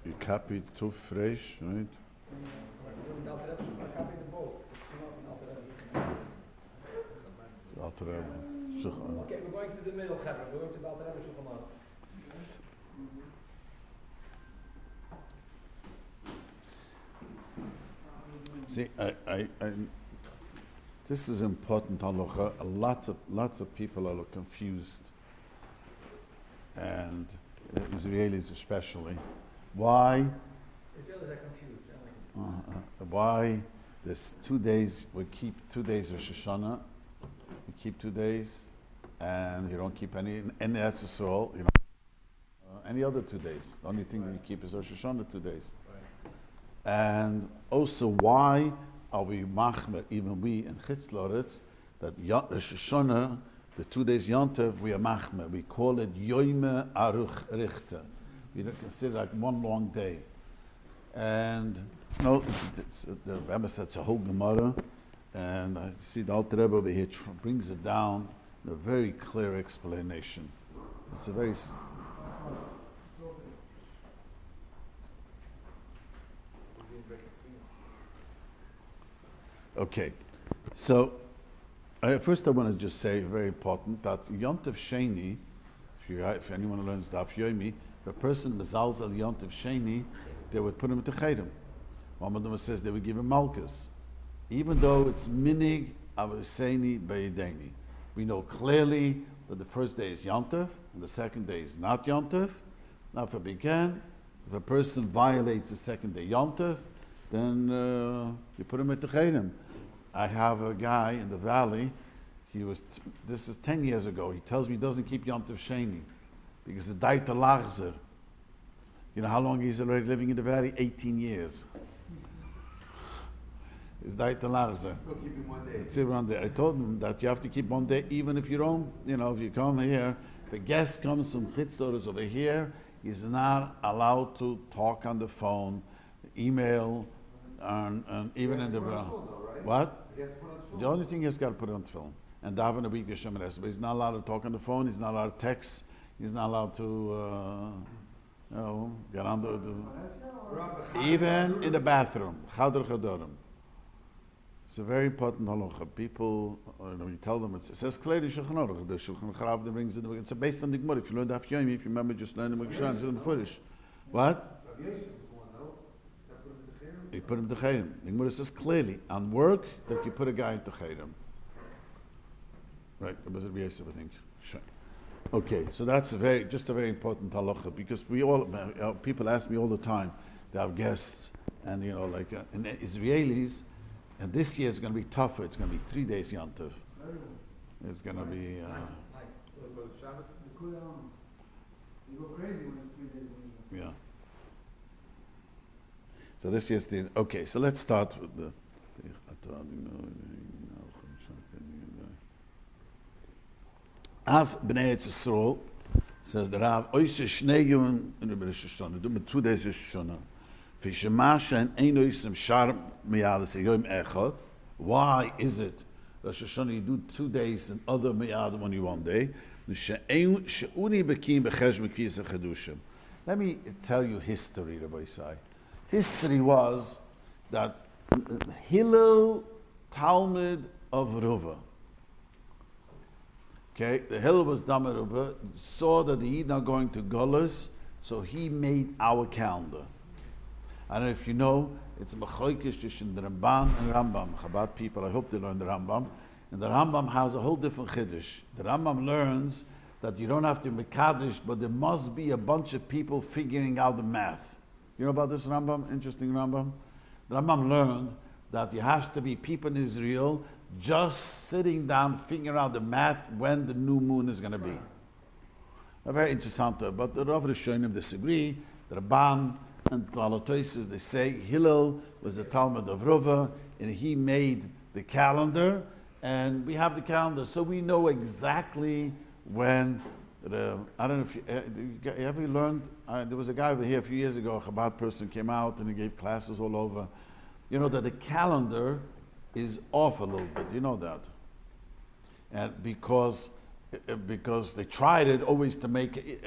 You copied too fresh, right? Alter Rebbe. Okay, we're going to the middle, Chevra. We're going to the Alter Rebbe Shulchan Aruch. See, this is important halacha. Lots of people are confused, and Israelis especially. Why? Israelis are confused. Why? There's 2 days. We keep 2 days of Shoshana. You keep 2 days, and you don't keep any Eretz Yisrael. You know, any other 2 days. The only thing you keep is Rosh Hashanah 2 days. Right. And also, why are we machmer, even we in Chitz Loretz, that Rosh Hashanah, the 2 days Yom Tov, we are machmer. We call it Yoime Aruch Richter. We don't consider like one long day. And no, the Rabbi said it's a whole Gemara. And I see the Alter Rebbe over here brings it down in a very clear explanation. It's a very... Okay, so first I want to just say, very important, that Yom Tov Sheni, if anyone learns Daf Yomi, the person mezalzel Yom Tov Sheni, they would put him into Chayrim. One of them says they would give him Malkus. Even though it's minig avoseni beideni, we know clearly that the first day is Yom Tov and the second day is not Yom Tov. Now, if a person violates the second day Yom Tov, then you put him at the Chayrim. I have a guy in the valley. This is 10 years ago. He tells me he doesn't keep Yom Tov Sheni because the Daita Lachzer. You know how long he's already living in the valley? 18 years. It's Daita Lachzer. Still keeping 1 day. It's 1 day. I told him that you have to keep 1 day, even if you don't. You know, if you come here, the guest comes from Chitz Loretz over here. He's not allowed to talk on the phone, email, and even in the what? The only thing he's got to put on film. And daven a week Yeshem Res. But he's not allowed to talk on the phone. He's not allowed to text. He's not allowed to, get on the even in the bathroom. Chadar Chadorim. It's a very important halacha. People, you tell them, it says clearly Shulchan Aruch. The Shulchan Aruch brings it. It's based on the Gemara. If you learn Daf Yomi, if you remember, just learn the Megillah. It's in the Furish. What? You put him to Chayrim. The Gemara says clearly on work that you put a guy into Chayrim. Right? It was Rabbi Yosef, I think. Sure. Okay, so that's a very important halacha, because people ask me all the time. They have guests, and in the Israelis. And this year is going to be tougher. It's going to be 3 days Yom Tov. It's going to be... You go crazy when it's 3 days. Yeah. So this year's the... Okay, so let's start with the... Av B'nai Yisrael says that Rav Oishe Shnei Yom in the Rosh Hashanah. Do 2 days Rosh Hashanah. Why is it Rosh Hashanah you do 2 days and other miyad only 1 day? Let me tell you history, Rabbi Sai. History was that Hillel Talmud of Ruva. Okay, the Hillel was Damar Ruva, saw that the Yidden are going to Golos, so he made our calendar. I don't know if you know, it's a Machoikish in the Ramban and Rambam. Chabad people, I hope they learn the Rambam. And the Rambam has a whole different Chiddush. The Rambam learns that you don't have to be Mekadosh, but there must be a bunch of people figuring out the math. You know about this Rambam? Interesting Rambam? The Rambam learned that there has to be people in Israel just sitting down, figuring out the math when the new moon is going to be. Very interesting. But the Rav Rishonim disagree. The Rabban and Klalotoises, they say Hillel was the Talmud of Ruva, and he made the calendar, and we have the calendar, so we know exactly when. I don't know if you ever learned. There was a guy over here a few years ago. A Chabad person came out and he gave classes all over. You know that the calendar is off a little bit. You know that, and because they tried it always to make it,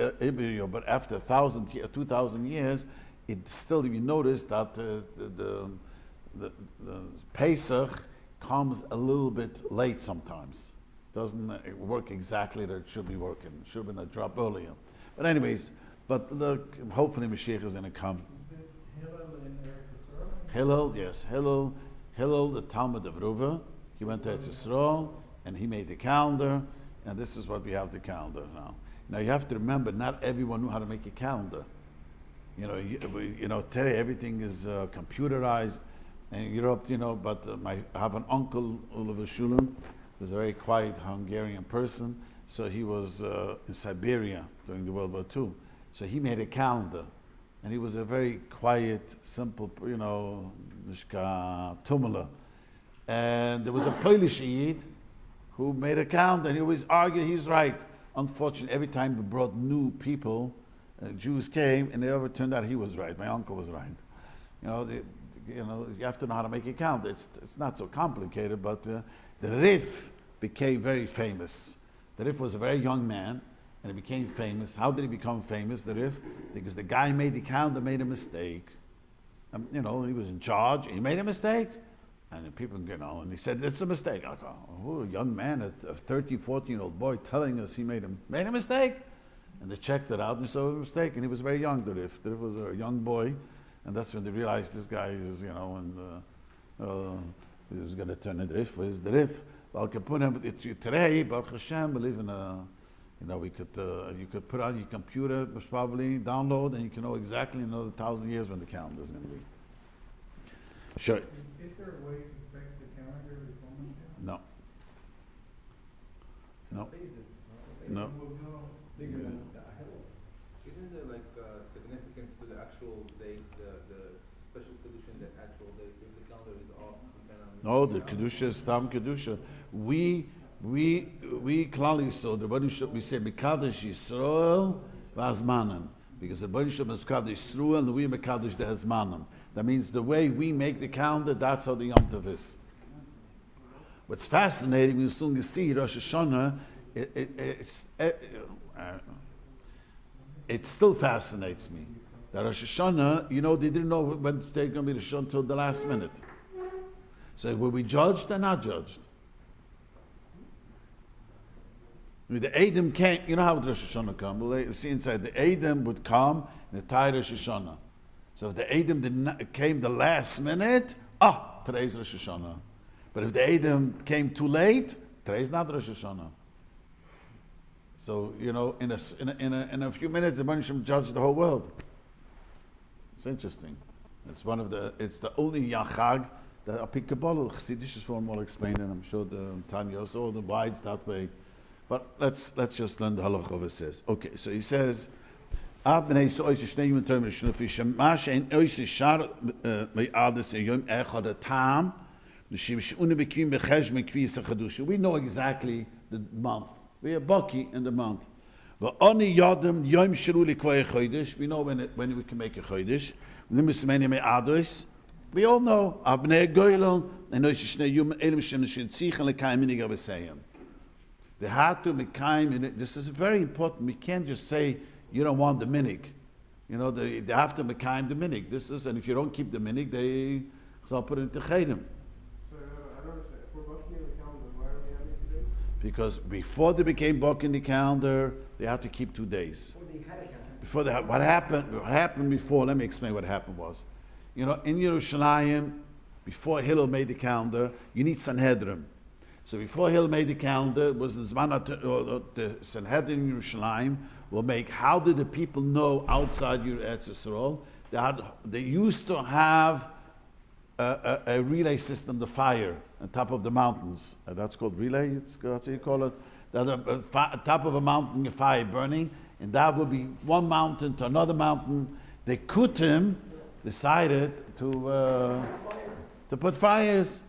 but after 2,000 years. it still, if you notice that the Pesach comes a little bit late sometimes. Doesn't work exactly that it should be working. It should have been a drop earlier. But anyways, but look, hopefully Mashiach is going to come. Is this Hillel in Eretz Yisrael? Hillel, yes, Hillel, the Talmud of Ruva. He went to Eretz Yisrael and he made the calendar, and this is what we have the calendar now. Now you have to remember, not everyone knew how to make a calendar. You know, today everything is computerized, and in Europe, but I have an uncle, Oliver Shiurim, who's a very quiet Hungarian person. So he was in Siberia during the World War II. So he made a calendar, and he was a very quiet, simple, Mishka Tumala. And there was a Polish Yid who made a calendar, and he always argued he's right. Unfortunately, every time we brought new people, Jews came, and it ever turned out he was right. My uncle was right. You have to know how to make a calendar. It's not so complicated, but the Rif became very famous. The Rif was a very young man, and he became famous. How did he become famous, the Rif? Because the guy who made the calendar made a mistake. He was in charge, and he made a mistake. And the people, and he said, it's a mistake. I go, a young man, a 13, 14-year-old boy telling us he made a mistake? And they checked it out, and they saw a mistake, and he was very young, the Rif. The Rif was a young boy, and that's when they realized this guy is, he was going to turn the Rif. Where's the Rif? Today, Baruch Hashem, we live in a, you could put on your computer, probably download, and you can know exactly in another 1,000 years when the calendar is going to be. Sure. Is there a way to fix the calendar before Mashiach? No. No. No. Bigger than the Isn't there significance to the actual date, the special condition that actual date, if the calendar is off? No, the Kedusha is Stam Kedusha. We Klal Yisrael, the Rebbe Shlomo, we say Mekadosh Yisrael v'Azmanim, because the Rebbe Shlomo is Mekadosh Yisrael and we are Mekadosh the Azmanim. That means the way we make the calendar, that's how the Yom Tov is. What's fascinating, you soon see Rosh Hashanah, it still fascinates me. That Rosh Hashanah, they didn't know when they're going to be Rosh Hashanah until the last minute. So were we judged or not judged? The Edom came, you know how Rosh Hashanah come? We'll see inside, the Edom would come in the tie Rosh Hashanah. So if the Edom came the last minute, today's Rosh Hashanah. But if the Edom came too late, today's not Rosh Hashanah. So, in a few minutes, the Banishim judged the whole world. It's interesting. It's the only Yachag that Api Kabbalah, Chassidish form will explain, and I'm sure the Tanya also, the wides that way. But let's just learn the Halacha of it says. Okay, so he says, we know exactly the month. We are Baki in the month. We know when we can make a Chodesh. We all know. They had to Mekayim. This is very important. We can't just say you don't want the minig. They have to Mekayim the minig. This is, and if you don't keep the minig, they put it into Chedim. Because before they became Bok in the calendar, they had to keep 2 days. What happened before, let me explain what happened was. In Yerushalayim, before Hillel made the calendar, you need Sanhedrin. So before Hillel made the calendar, was the Sanhedrin in Yerushalayim will make, how did the people know outside Eretz Yisrael? They used to have a relay system, the fire, on top of the mountains. That's called relay, that's how you call it. On top of a mountain, a fire burning, and that would be one mountain to another mountain. The Kutim decided to put fires,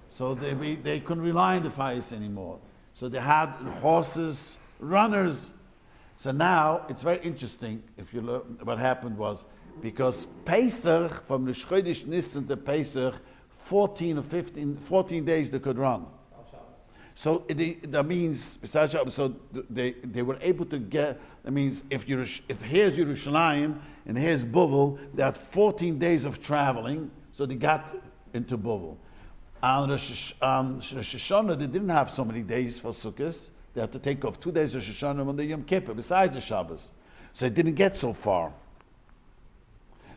so they couldn't rely on the fires anymore. So they had horses, runners. So now, it's very interesting, if you look, what happened was, because Pesach, from the Chodesh Nisan to Pesach, 14 days they could run. So that means, besides Shabbos, so they were able to get, that means if here's Yerushalayim and here's Bovel, that's 14 days of traveling, so they got into Bovel. On Rosh Hashanah, they didn't have so many days for Sukkot. They had to take off 2 days of Rosh Hashanah on the Yom Kippur, besides the Shabbos. So they didn't get so far.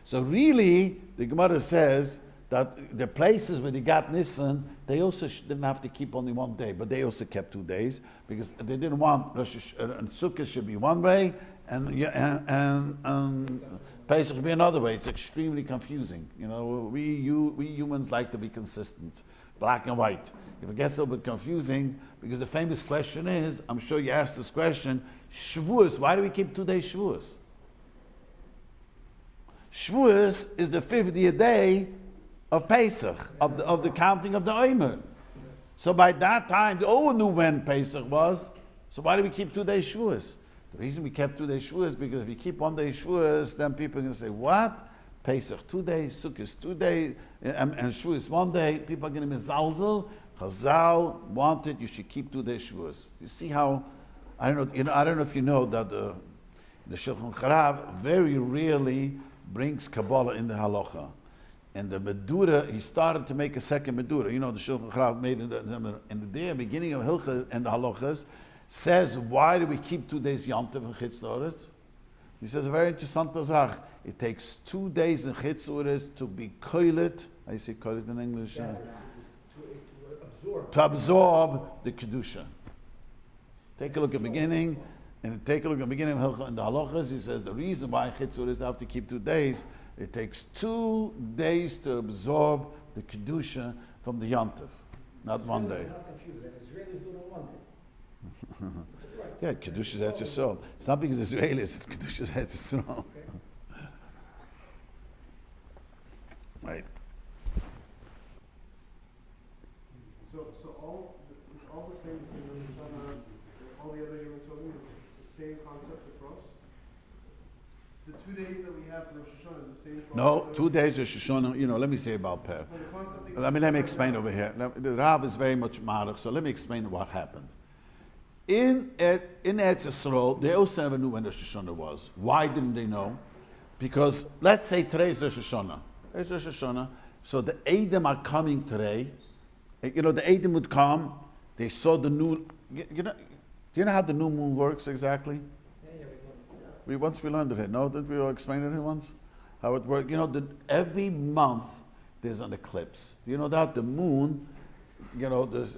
So really, the Gemara says that the places where they got Nisan, they also didn't have to keep only 1 day, but they also kept 2 days because they didn't want and Sukkot should be one way and Pesach should be another way. It's extremely confusing. You know, we humans like to be consistent, black and white. If it gets a little bit confusing, because the famous question is, I'm sure you asked this question, Shavuos, why do we keep 2 days Shavuos? Shavuos is the 50th day of Pesach, of the counting of the Omer. So by that time, they all knew when Pesach was. So why do we keep 2 days Shavuos? The reason we kept 2 days Shavuos is because if you keep 1 day Shavuos, then people are going to say, what? Pesach 2 days, Sukkot 2 days, and Shavuos 1 day. People are going to be mezalzel. Chazal wanted you should keep 2 days Shavuos. You see how, I don't know if you know that the Shulchan Aruch very rarely brings Kabbalah in the Halacha. And the Medura, he started to make a second Medura. You know, the Shulchan Aruch made in the beginning of Hilchah and the Halachas, says, why do we keep 2 days Yom Tov and Chitz L'Oretz? He says a very interesting Zach. It takes 2 days in Chitz L'Oretz to be koilet. How do you say koilet in English? To absorb the Kedusha. Take a look at the beginning, and take a look at the beginning of Hilchah and the Halachas. He says the reason why Chitz L'Oretz have to keep 2 days, it takes 2 days to absorb the Kedusha from the Yom Tov, not 1 day. Not confused. Israelis do it on 1 day. Yeah, Kedusha's Eretz Yisrael. It's not because Israelis, it's Kedusha's Eretz Yisrael. Right. So it's all the same thing when you've done all the other Yom Tovim, it's the same concept across? The 2 days that we have for Rosh Hashanah is the same for No, 2 days of Shoshana, let me say about Per. Let me explain over here. The Rav is very much marach, so let me explain what happened. In Eretz Yisrael, they also never knew when Rosh Hashanah was. Why didn't they know? Because let's say today is Rosh Hashanah. Today's Rosh Hashanah. So the Edom are coming today. The Edom would come. They saw the new. Do you know how the new moon works exactly? We learned it. No, didn't we all explain it once? How it works. Every month there's an eclipse. Do you know that the moon? There's,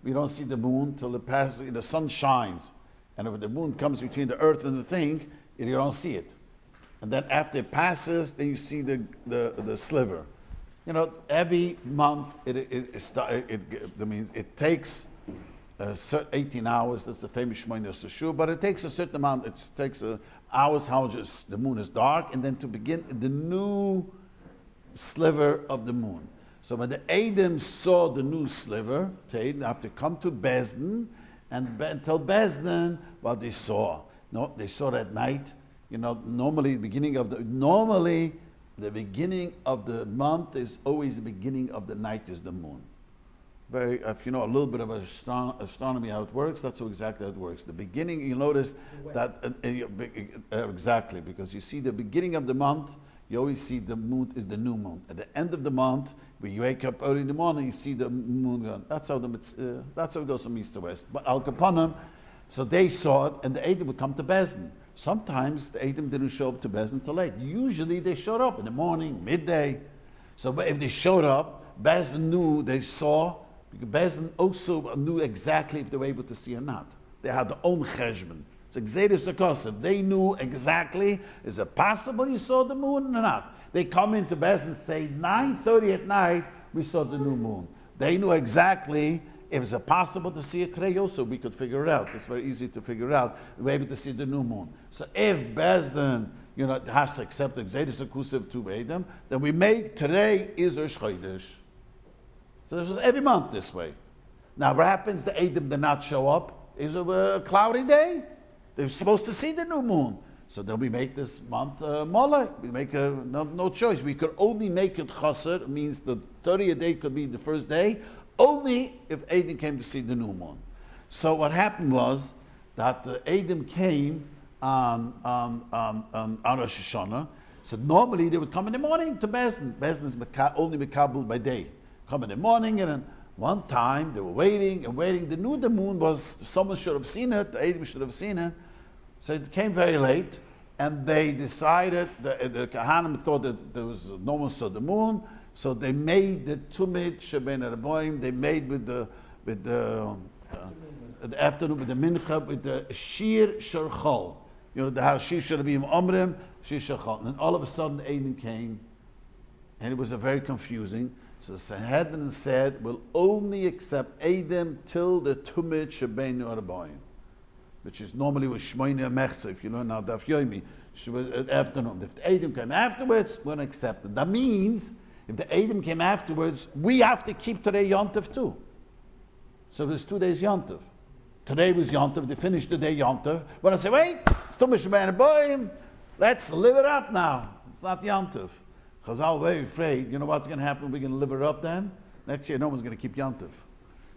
we don't see the moon till it passes. The sun shines, and if the moon comes between the earth and the thing, you don't see it. And then after it passes, then you see the sliver. Every month it takes 18 hours. That's the famous Shmoyne Sashur. But it takes a certain amount. It takes hours how just the moon is dark, and then to begin the new sliver of the moon. So when the Edom saw the new sliver, they have to come to Bezdin and tell Bezdin what they saw. No, they saw at night. Normally the beginning of the month is always the beginning of the night is the moon. If you know a little bit about astronomy, how it works, that's exactly how it works. The beginning, you notice that exactly, because you see the beginning of the month, you always see the moon is the new moon. At the end of the month, when you wake up early in the morning, you see the moon gone. That's how it goes from east to west. But Al Kapanim, so they saw it, and the Edom would come to Bezdin. Sometimes the Edom didn't show up to Bezdin till late. Usually they showed up in the morning, midday. So if they showed up, Bezdin knew they saw, because Bezdin also knew exactly if they were able to see or not. They had their own cheshbon. It's Exedus Akosav. They knew exactly, is it possible you saw the moon or not? They come into Bezdin and say, 9:30 at night, we saw the new moon. They knew exactly if it's possible to see it today also, we could figure it out. It's very easy to figure out. We're able to see the new moon. So if Bezdin, has to accept the Exedus Akosav to Edom, then we make today is Rosh Chodesh. So this is every month this way. Now what happens? The Edom did not show up. It was a cloudy day. They were supposed to see the new moon. So then we make this month Mola. We make no choice. We could only make it Chaser. It means the 30th day could be the first day. only if Edom came to see the new moon. So what happened was that Edom came on Rosh Hashanah. So normally they would come in the morning to Bezdin. Bezdin is only Mekabel by day. Come in the morning, and then one time they were waiting and waiting. They knew the moon was, someone should have seen it, the Edom should have seen it. So it came very late, and they decided, the Kahanim thought that there was no one saw the moon, so they made the Tumid Sheben Araboim, they made with the afternoon, with the Mincha, with the Shir Sharchol. You know, the Shir Sharabim Omrim, Shir Sharchol. And then all of a sudden, Edom came, and it was a very confusing. So the Sanhedrin said, we'll only accept Edom till the Tumid Sheben Araboim, which is normally with Shmoyne Mechza, if you know now Daf Yomi, afternoon. If the Edom came afterwards, we're going to accept it. That means, if the Edom came afterwards, we have to keep today Yom Tov too. So there's 2 days Yom Tov. Today was Yom Tov, they finished the day Yom Tov. When I say, wait, it's too much man, let's live it up now. It's not Yom Tov. Chazal very afraid, you know what's going to happen? We're going to live it up then? Next year, no one's going to keep Yom Tov.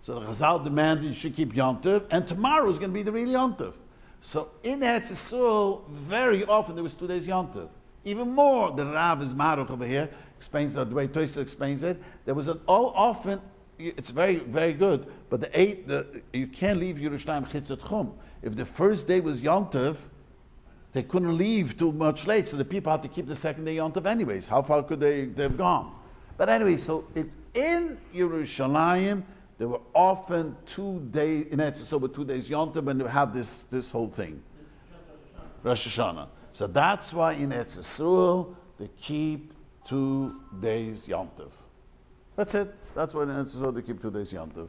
So the Chazal demanded you should keep Yom Tov, and tomorrow is going to be the real Yom Tov. So in Eretz Yisrael, very often there was 2 days Yom Tov. Even more, the Rav is Maruch over here, explains that the way Tosa explains it. There was often, it's very, very good, but you can't leave Yerushalayim Chitzat Chum. If the first day was Yom Tov, they couldn't leave too much late, so the people had to keep the second day Yom Tov anyways. How far could they have gone? But anyway, so in Yerushalayim, there were often 2 days, in Eretz Yisrael, with 2 days Yom Tov, and they had this whole thing. Rosh Hashanah. So that's why in Eretz Yisrael, they keep 2 days Yom Tov. That's it. That's why in Eretz Yisrael, they keep 2 days Yom Tov.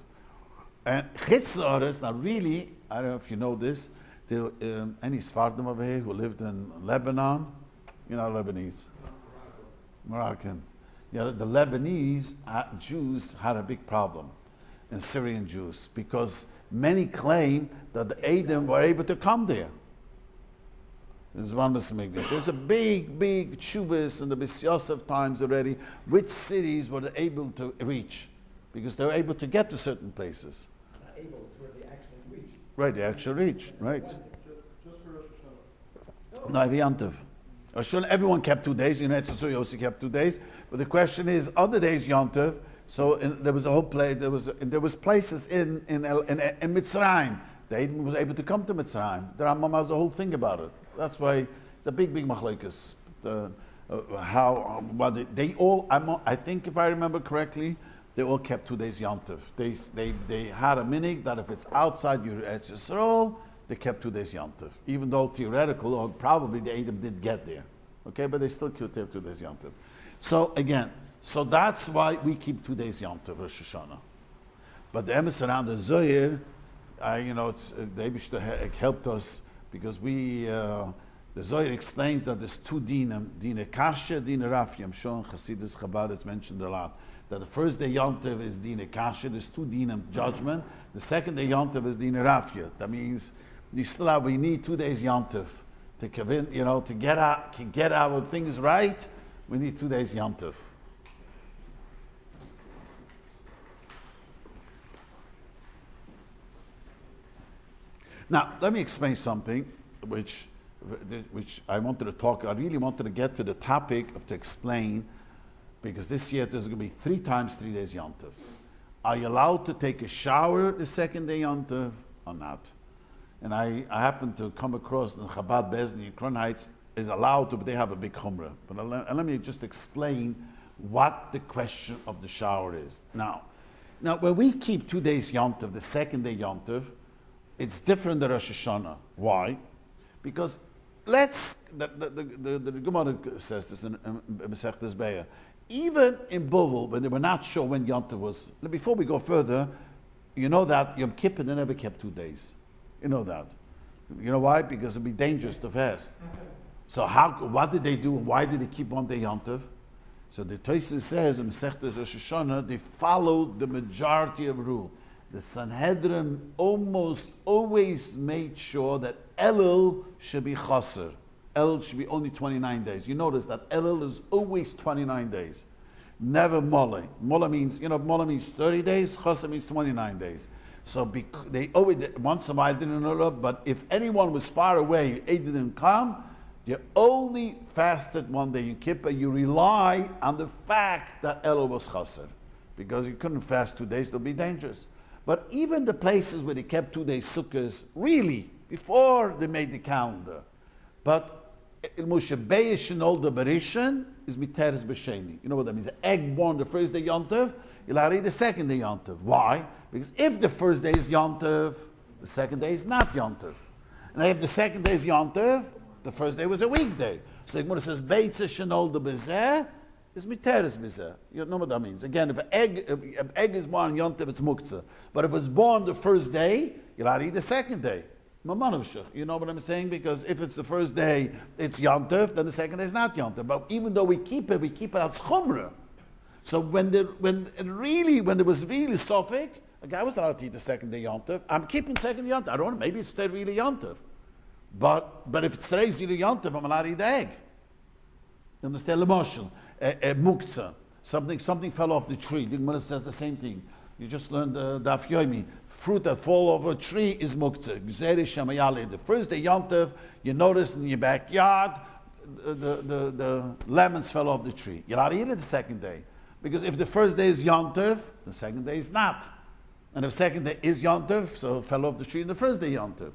And Chitz La'aretz, now really, I don't know if you know this, there any Sfardim over here who lived in Lebanon, you know Lebanese? Moroccan. Yeah, the Lebanese Jews had a big problem. And Syrian Jews, because many claim that the Edom were able to come there. There's one English. There's a big chuvas in the Bis Yosef times already, which cities were they able to reach, because they were able to get to certain places. Not able, it's where they actually reached. Right, they actually reached, right. Just for Rosh Hashanah. No, every Yom Tov. Rosh Hashanah, everyone kept 2 days. You know, Tzitzu also kept 2 days. But the question is, other days Yom Tov. So there was a whole place. There was places in Mitzrayim. The Edom was able to come to Mitzrayim. The Rambam has a whole thing about it. That's why it's a big machlokes. They all. I think if I remember correctly, they all kept 2 days Yom Tov. They had a minig that if it's outside Eretz Yisrael, they kept 2 days Yom Tov. Even though theoretical or probably the Edom did get there, okay, but they still kept 2 days Yom Tov. So again. So that's why we keep 2 days Yom Tov, Rosh Hashanah. But the emes around the Zohar, the Eibishter helped us because the Zohar explains that there's 2 dinim, Dine Kasha, Dine Rafi. I'm sure in Hasidus Chabad it's mentioned a lot. That the first day Yom Tov is Dine Kasha, there's 2 dinim, judgment. The second day Yom Tov is Dine Rafi. That means we need 2 days Yom Tov to get our things right. We need 2 days Yom Tov. Now, let me explain something which I wanted to talk. I really wanted to get to the topic to explain, because this year there's going to be 3 times 3 days Yom Tov. Are you allowed to take a shower the second day Yom Tov or not? And I happened to come across in Chabad Bezdin in Crown Heights is allowed to, but they have a big chumrah. But let me just explain what the question of the shower is. Now when we keep 2 days Yom Tov, the second day Yom Tov, it's different than Rosh Hashanah. Why? Because the Gemara says this in Masechtas Be'ah. Even in Bovel, when they were not sure when Yom Tov was, before we go further, you know that Yom Kippur, they never kept 2 days. You know that. You know why? Because it'd be dangerous to fast. So what did they do? Why did they keep 1 day Yom Tov? So the Tosa says in Masechtas Rosh Hashanah, they followed the majority of rule. The Sanhedrin almost always made sure that Elul should be chaser. Elul should be only 29 days. You notice that Elul is always 29 days. Never Mola. Mola means, Mola means 30 days, Chasa means 29 days. So they always, once in a while didn't know, but if anyone was far away, Eid didn't come, you only fasted one day in Kippur. You rely on the fact that Elul was Chasar. Because you couldn't fast 2 days, it'll be dangerous. But even the places where they kept 2 days Sukkahs, really, before they made the calendar. But Moshe Beis Shenol the Berishan is Miteres B'Sheni. You know what that means? An egg born the first day Yom Tov, you'll have to eat the second day Yom Tov. Why? Because if the first day is Yom Tov, the second day is not Yom Tov. And if the second day is Yom Tov, the first day was a weekday. So the Gemara says, Beitze Shenol the Bezeh is Miteres Bezeh. You know what that means? Again, if an egg is born on Yom Tov, it's Muktzah. But if it's born the first day, you'll have to eat the second day. You know what I'm saying? Because if it's the first day, it's Yom Tov, then the second day is not Yom Tov. But even though we keep it as Chumrah. So when there was really Sophic, a guy was allowed to eat the second day Yom Tov. I'm keeping second Yom Tov. I don't know, maybe it's today really Yom Tov. But if it's today's really Yom Tov, I'm allowed to eat the egg. You understand? L'moshel, Muktzah. Something fell off the tree. The Gemara says the same thing. You just learned Daf Yomi. Fruit that fall over a tree is muktzah. Gzeri shamayale. The first day Yom Tov, you notice in your backyard, the lemons fell off the tree. You're allowed to eat it the second day. Because if the first day is Yom Tov, the second day is not. And if the second day is Yom Tov, so it fell off the tree in the first day Yom Tov.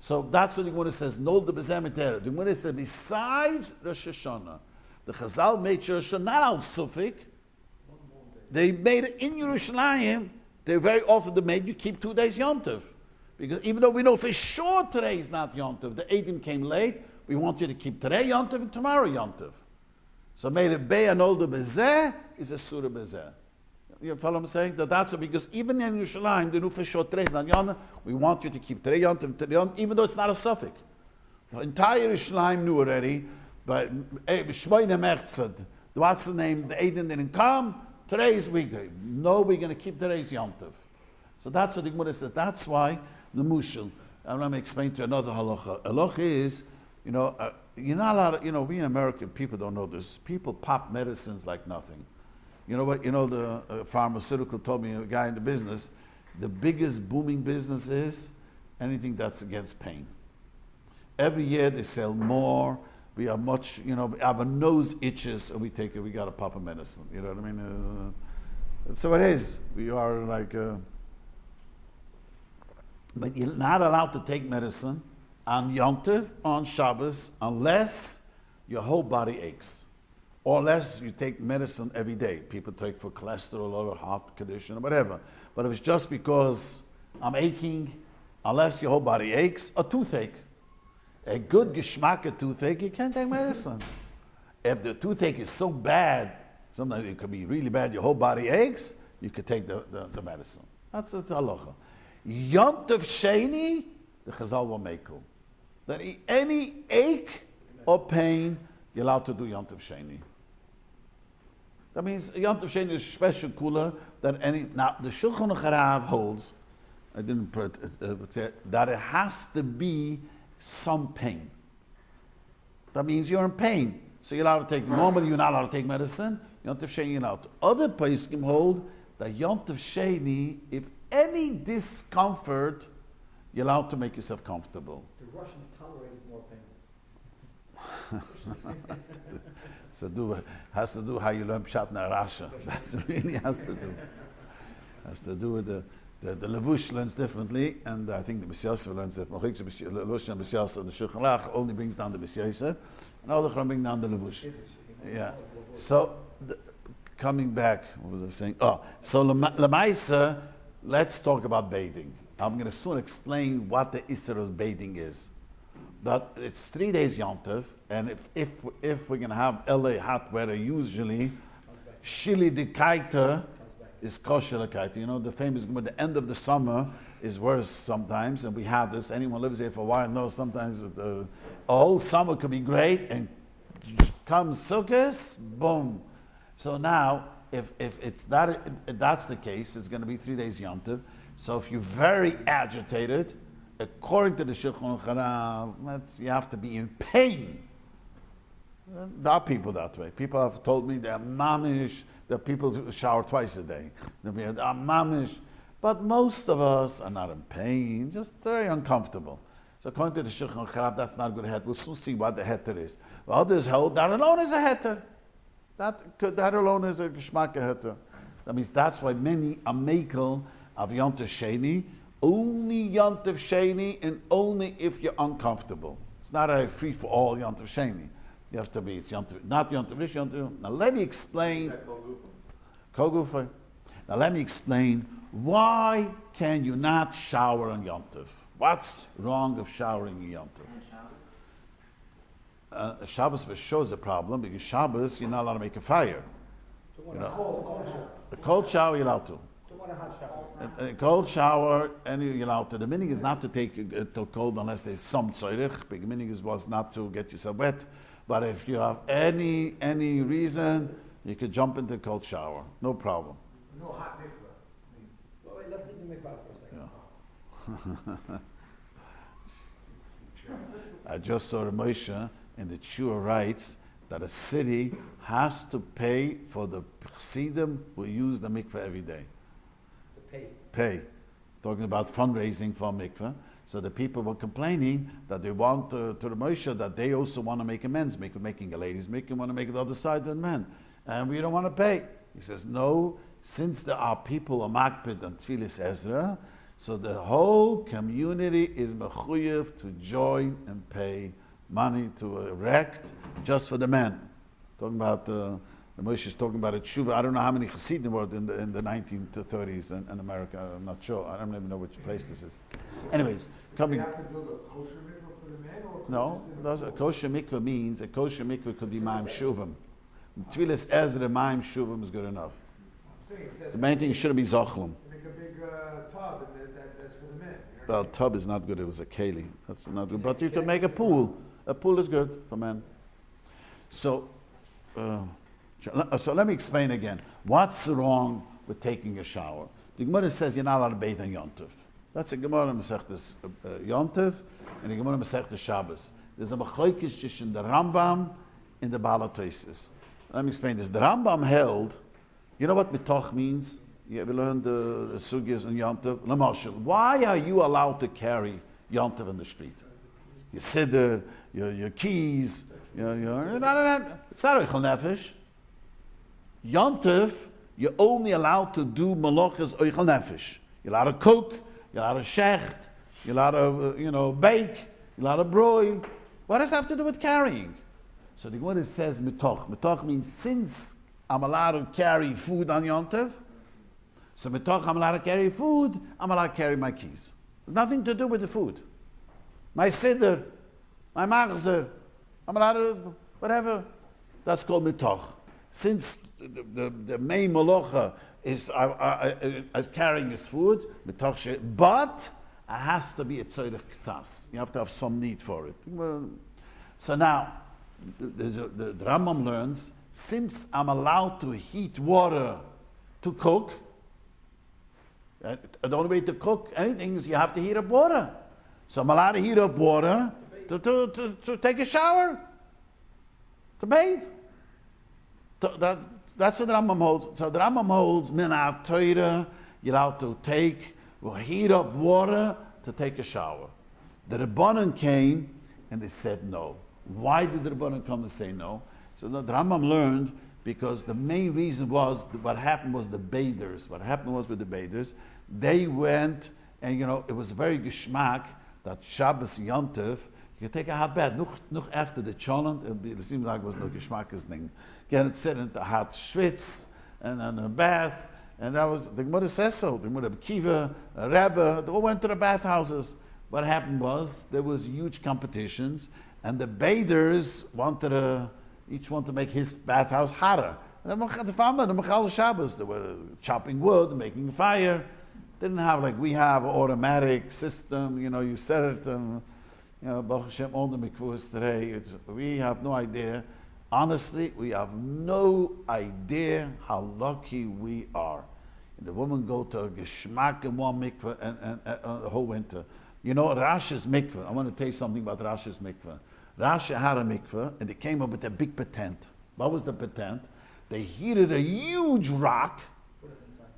So that's what the Gemara says, Nol de Bezemetera. The Gemara says, besides Rosh Hashanah, the Chazal made Rosh Hashanah not out Sufik. They made it in Yerushalayim. They very often made you keep 2 days Yom Tov. Because even though we know for sure today is not Yom Tov, the Eidim came late, we want you to keep today Yom Tov and tomorrow Yom Tov. So made it Bey and Older Bezeh is a Surah Bezeh. You follow what I'm saying? That's because even in Yerushalayim, they know for sure today is not Yom Tov, we want you to keep today Yom Tov, today Yom Tov, even though it's not a suffix. The entire Yerushalayim knew already, but Shmoyne Mechzad, what's the name? The Eidim didn't come. Today is weekday. No, we're going to keep today's Yom Tov. So that's what the Gemara says. That's why the Mushal. I'm going to explain to you another halacha. Halacha is, you're not allowed to, we in American people don't know this. People pop medicines like nothing. You know what? The pharmaceutical told me, a guy in the business, the biggest booming business is anything that's against pain. Every year they sell more. We are much, our nose itches, and we take it, we got to pop a medicine. You know what I mean? So it is. We are like, but you're not allowed to take medicine on Yom Tov, on Shabbos, unless your whole body aches. Or unless you take medicine every day. People take for cholesterol or heart condition or whatever. But if it's just because I'm aching, unless your whole body aches, a toothache. A good geschmack toothache, you can't take medicine. If the toothache is so bad, sometimes it could be really bad, your whole body aches, you could take the medicine. That's halacha. Yom Tov Sheni, the Chazal will make it. That any ache or pain, you're allowed to do Yom Tov Sheni. That means Yom Tov Sheni is special cooler than any. Now, the Shulchan Aruch holds, I didn't put that it has to be some pain. That means you're in pain. So you're allowed to take, normally you're not allowed to take medicine. Yom Tov Sheni you're allowed to. Other poskim hold that Yom Tov Sheni, if any discomfort, you're allowed to make yourself comfortable. The Russians tolerated more pain. So has to do how you learn Pshat in Russia. That's really has to do. Has to do with the Levush learns differently, and I think the B'S Yosef learns differently. The Levush and B'S Yosef, the Shulchan Aruch only brings down the B'S Yosef, and all the Chum bring down the Levush. Yeah. So coming back, what was I saying? So Lamaisa, let's talk about bathing. I'm going to soon explain what the Isser of bathing is. But it's 3 days Yom Tov, and if we're going to have LA hot weather, usually Shili de Kaita is kosher kaita. The famous the end of the summer is worse sometimes, and we have this. Anyone lives here for a while knows sometimes the whole summer could be great, and comes Sukkot, boom. So now, if it's that's the case, it's going to be 3 days Yom Tov. So if you're very agitated, according to the Shulchan Aruch, you have to be in pain. There are people that way. People have told me they're mamish, that people who shower twice a day. They're mamish. But most of us are not in pain, just very uncomfortable. So according to the Shulchan Aruch, that's not a good heter. We'll soon see what the heter is. Well, others hold that alone is a heter. That alone is a geschmack heter. That means that's why many are makel of Yom Tov Sheni, only Yom Tov Sheni, and only if you're uncomfortable. It's not a free for all Yom Tov Sheni. You have to be, it's Yom Tov, not Yom Tov Rish, Yom Tov. Now let me explain. Kol Gufa. Now let me explain why can you not shower on Yom Tov? What's wrong of showering on Yom Tov? Shabbos for sure is a problem because Shabbos you're not allowed to make a fire. You know, a cold shower you're allowed to. A cold shower, and you're allowed to. The meaning is not to take it till cold unless there's some tzorich. The meaning was not to get yourself wet. But if you have any reason, you could jump into a cold shower, no problem. No hot mikvah. Wait, let's leave the mikvah for a second. Yeah. I just saw a Moshe in the Shua writes that a city has to pay for the chassidim who use the mikveh every day. Pay. Talking about fundraising for mikveh. So the people were complaining that they want to the Moshe that they also want to make amends, making a ladies' mikveh, want to make it the other side than men. And we don't want to pay. He says, no, since there are people of Makpid and Tfilis Ezra, so the whole community is mechuyev to join and pay money to erect just for the men. Talking about the Moshe is talking about a tshuva. I don't know how many chassidim were in the 1930s in America. I'm not sure. I don't even know which place this is. Anyways, coming. Do you have to build a kosher mikveh for the men, or no, a kosher mikveh means a kosher mikveh could be ma'im shuvim. Tfilis Ezra ma'im shuvim is good enough. The main thing shouldn't be zochlim. Make a big tub, and that's for the men. Well, tub is not good. It was a keli. That's not good. But you can make a pool. A pool is good for men. So let me explain again. What's wrong with taking a shower? The Gemara says you're not allowed to bathe on Yom Tov. That's a Gemara Masechtas Yom Tov and a Gemara Masechtas Shabbos. There's a machlokes just in the Rambam in the Baal HaTosfos. Let me explain this. The Rambam held, you know what mitoch means? You ever learned the sugyas in Yom Tov? Lamashal, why are you allowed to carry Yom Tov in the street? Your siddur, your keys, it's not Eichel Nefesh. Yom Tov, you're only allowed to do malachas Eichel Nefesh. You're allowed to cook, you're allowed to shecht, you're allowed to, bake, you're allowed to broil. What does that have to do with carrying? So the Gemara says mitoch. Mitoch means since I'm allowed to carry food on Yom Tov, so mitoch I'm allowed to carry food, I'm allowed to carry my keys. Nothing to do with the food. My siddur, my machzer, I'm allowed to, whatever. That's called mitoch. Since the main malacha is carrying his food, mitoch, but it has to be a tzorech ktsas. You have to have some need for it. So now, the Rambam learns, since I'm allowed to heat water to cook, the only way to cook anything is you have to heat up water. So I'm allowed to heat up water to take a shower, to bathe. That's what the Rambam holds. So the Rambam holds, min Torah, you're allowed to heat up water to take a shower. The Rabbanan came and they said no. Why did the Rabbanan come and say no? So the Rambam learned because the main reason was what happened was the bathers. What happened was with the bathers, they went and it was very geschmack that Shabbos Yom Tov you could take a hot bath. Noch after the Elchonon, it seemed like it was no geschmackes thing. Get it set into hot schwitz and then a bath, and that was the Gemara says so. The Gemara Kiva, Rabbi, they all went to the bathhouses. What happened was there was huge competitions, and the bathers each wanted to make his bathhouse hotter. And they found that the Machal Shabbos, they were chopping wood, making fire. They didn't have like we have an automatic system. You set it and Baruch Hashem, all the mikvahs today. We have no idea. Honestly, we have no idea how lucky we are. And the women go to a geschmack in one mikvah and the whole winter. Rashi's mikvah. I want to tell you something about Rashi's mikvah. Rashi had a mikveh, and they came up with a big patent. What was the patent? They heated a huge rock,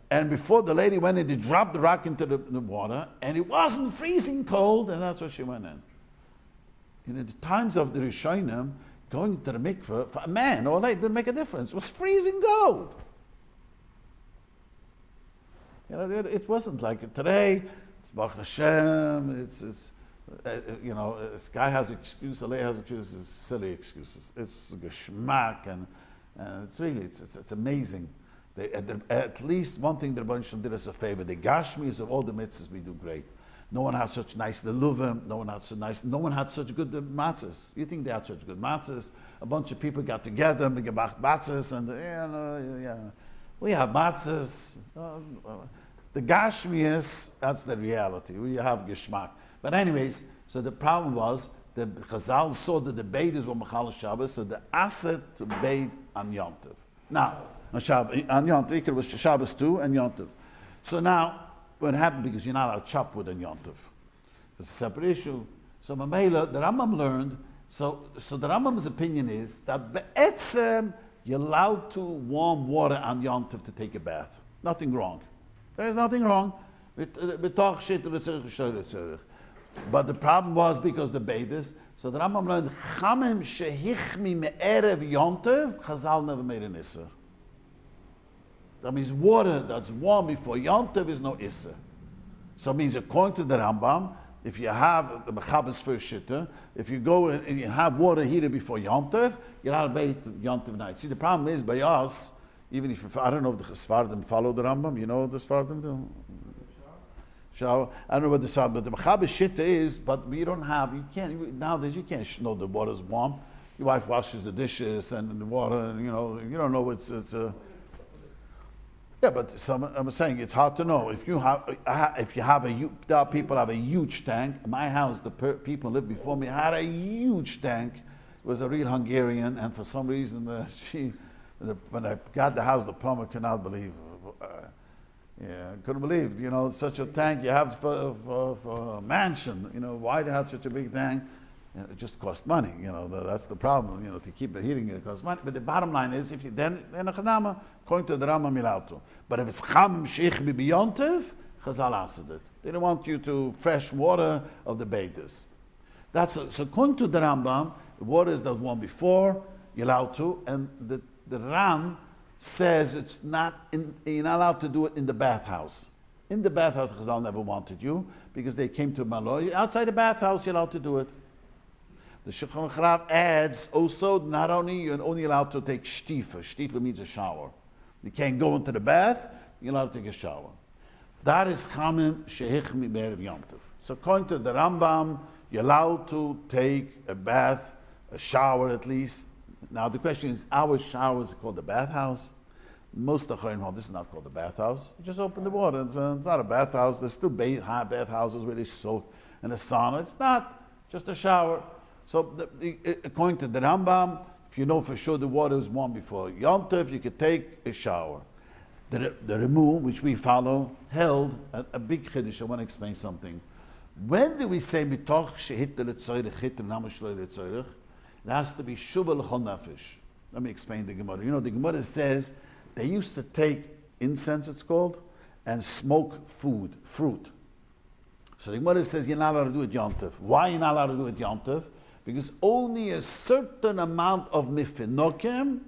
and before the lady went in, they dropped the rock into the water, and it wasn't freezing cold, and that's what she went in. In the times of the Rishonim, going to the mikveh, for a man or a lady, didn't make a difference. It was freezing cold. You know, it wasn't like today. It's Baruch Hashem. It's this guy has excuses, a lady has excuses, silly excuses. It's geschmack, and it's really it's amazing. At least one thing the Rabbi did us a favor. The Gashmis of all the mitzvahs we do great. No one had such nice leluvim. No one had such good matzahs. You think they had such good matzahs? A bunch of people got together, we gemacht matzahs, and we have matzahs. The Gashmias, that's the reality. We have geschmack. But anyways, so the problem was the Chazal saw that the Beidus were Machal Shabbos, so the asset to bathe on Yom Tov. Now, on Yom Tov, it was Shabbos too, and Yom Tov. So now, what happened, because you're not allowed to chop wood on Yom Tov. It's a separate issue. So Mamela, the Rambam learned, so the Rambam's opinion is that be'etzem, you're allowed to warm water on Yom Tov to take a bath. Nothing wrong. There's nothing wrong. But the problem was because the Beidus, so the Rambam learned, Chamim shehichmi me'erev Yom Tov, Chazal never made an Issa. That means water that's warm before Yom Tov is no Issa. So it means according to the Rambam, if you have the Mechaber's first shitta, if you go and you have water heated before Yom Tov, you're not bathe Yom Tov night. See, the problem is by us, even if I don't know if the Sfardim follow the Rambam, you know what the Sfardim do? Shower. I don't know what the Sfardim, but the Mechaber's shitta is, but we don't have, nowadays you can't know the water's warm. Your wife washes the dishes and the water, and you don't know yeah, but I'm saying it's hard to know. If you have people have a huge tank. In my house, the people who lived before me had a huge tank. It was a real Hungarian, and for some reason, when I got the house, the plumber could not believe. Couldn't believe. Such a tank you have for a mansion. Why they have such a big tank? It just costs money. That's the problem. To keep it heating, it costs money. But the bottom line is, if you then in a chanama, according to the Rambam Milauto. But if it's cham sheich b'yontiv, Chazal asked it. They don't want you to fresh water of the Beidus. So according to the Rambam, the water is the one before you're allowed to, and the Ram says you're not allowed to do it in the bathhouse. In the bathhouse, Chazal never wanted you because they came to Malay. Outside the bathhouse, you're allowed to do it. The Shulchan Aruch adds also not only you're only allowed to take shtifa. Shtifa means a shower. You can't go into the bath. You're allowed to take a shower. That is chamim shehich mi be'erev Yom Tov. So according to the Rambam, you're allowed to take a bath, a shower at least. Now the question is, our shower is called the bathhouse. Most of the this is not called the bathhouse. You just open the water. It's not a bathhouse. There's still bathhouses where they soak in a sauna. It's not just a shower. So according to the Rambam, if you know for sure the water is warm before Yom Tov, you could take a shower. The Remu, which we follow, held a big chiddush. I want to explain something. When do we say mitoch shehit letzorich hit namashlo letzorich? It has to be shuva l'chol nefesh. Let me explain the Gemara. The Gemara says they used to take incense, it's called, and smoke fruit. So the Gemara says you're not allowed to do it Yom Tov. Why you're not allowed to do it Yom Tov? Because only a certain amount of mifinokim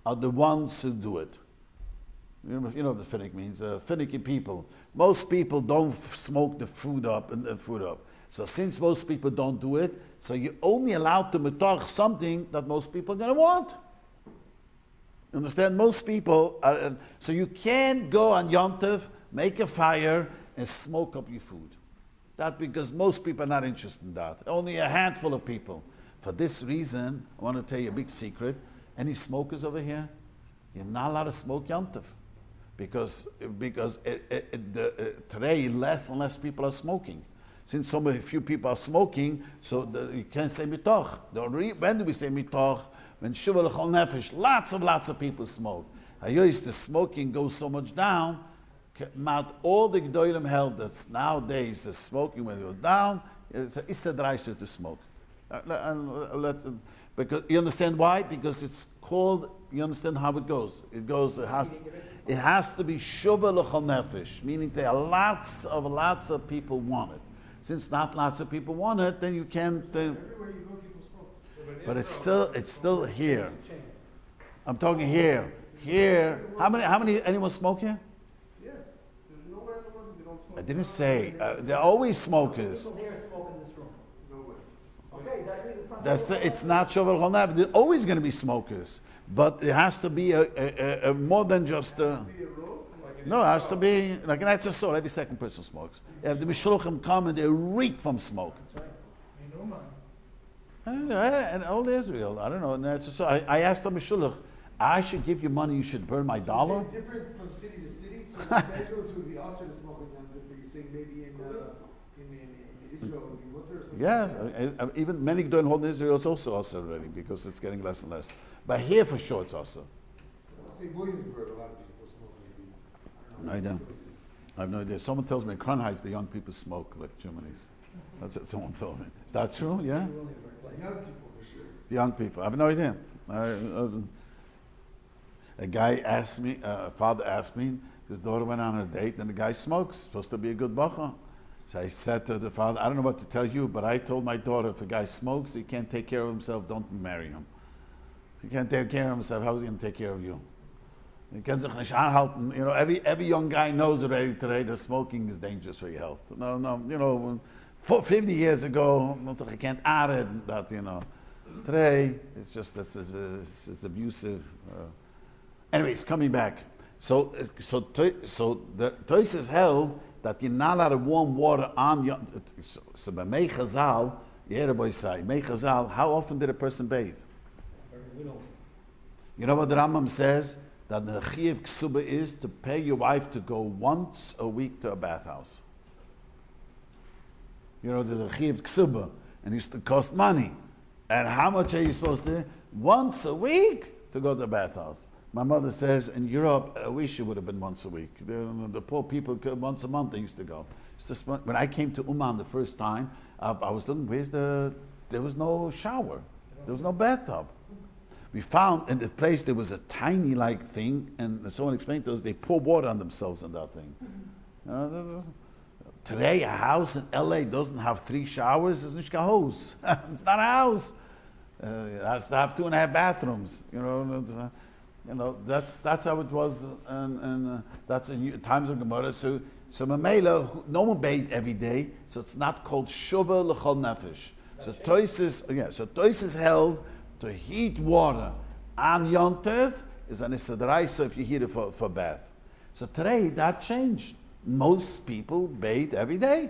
are the ones who do it. You know what the finnick means? Finicky people. Most people don't smoke the fruit up. So since most people don't do it, so you're only allowed to mitoch something that most people are going to want. You understand? Most people are, so you can't go on Yom Tov, make a fire, and smoke up your food. That because most people are not interested in that. Only a handful of people. For this reason, I want to tell you a big secret. Any smokers over here? You're not allowed to smoke Yom Tov. Because today less and less people are smoking. Since so few people are smoking, so you can't say mitoch. When do we say mitoch? When shuva l'chol nefesh, lots of people smoke. The smoking goes so much down. All the Gedolim held that nowadays the smoking when it goes down, it's a issa d'raisa to smoke. Because you understand why? Because it's called. You understand how it goes. It goes. It has to be shuva l'chol nefesh, meaning there are lots of people want it. Since not lots of people want it, then you can't. Everywhere you go, people smoke. But it's still here. I'm talking here. Here, how many? Anyone smoke here? Yeah. There's nowhere in the world they don't smoke. I didn't say. There are always smokers. People here smoke in this room. No way. Okay, that means it's not. It's not shuva l'chol nefesh. There's always going to be smokers, but it has to be a more than just. Be a rule, like No, it has to be like an extra soul. Every second person smokes. If the mishluchim come and they reek from smoke. And all Israel, I don't know. And that's so I asked the mishluch, I should give you money. You should burn my dollar. Is it different from city to city? So in Los Angeles would be also to smoke with Yom Tov, but you're saying maybe in Israel it would be mutter or something? Yes, even many Gdolim hold in Israel, it's also already because it's getting less and less. But here for sure it's also. Say Williamsburg, a lot of people smoke maybe. No idea. I have no idea. Someone tells me in Crown Heights the young people smoke like Germany's. That's what someone told me. Is that true? Yeah? Young people for sure. The young people. I have no idea. A guy asked me, a father asked me, his daughter went on a date and the guy smokes, supposed to be a good bacha. So I said to the father, I don't know what to tell you, but I told my daughter if a guy smokes, he can't take care of himself, don't marry him. If he can't take care of himself, how's he going to take care of you? You can sich nicht anhalten. You know, every young guy knows already today that smoking is dangerous for your health. No, you know, 50 years ago, you can't add it, that, you know. Today, it's just, it's abusive. Anyways, coming back. So the Toys is held that you're not allowed warm water on your, so by Mei Chazal, Yereboy say, Mei Chazal, how often did a person bathe? You know what the Rambam says? That the Chiyuv Ksuba is to pay your wife to go once a week to a bathhouse. You know, there's a Chiyuv Ksuba, and it used to cost money. And how much are you supposed to? Once a week to go to a bathhouse. My mother says in Europe, I wish it would have been once a week. The poor people, once a month they used to go. When I came to Uman the first time, I was looking, there was no shower. There was no bathtub. We found in the place there was a tiny like thing, and someone explained to us they pour water on themselves in that thing. Today, a house in LA doesn't have 3 showers. It's not a hose. It's not a house. It has to have 2.5 bathrooms. You know, that's how it was, and that's in times of Gemara. So Mamela, no one bathed every day, so it's not called Shuva l'chol nefesh. So Toys held to heat water on Yom Tov is an Isadaraisa if you heat it for bath. So today that changed. Most people bathe every day.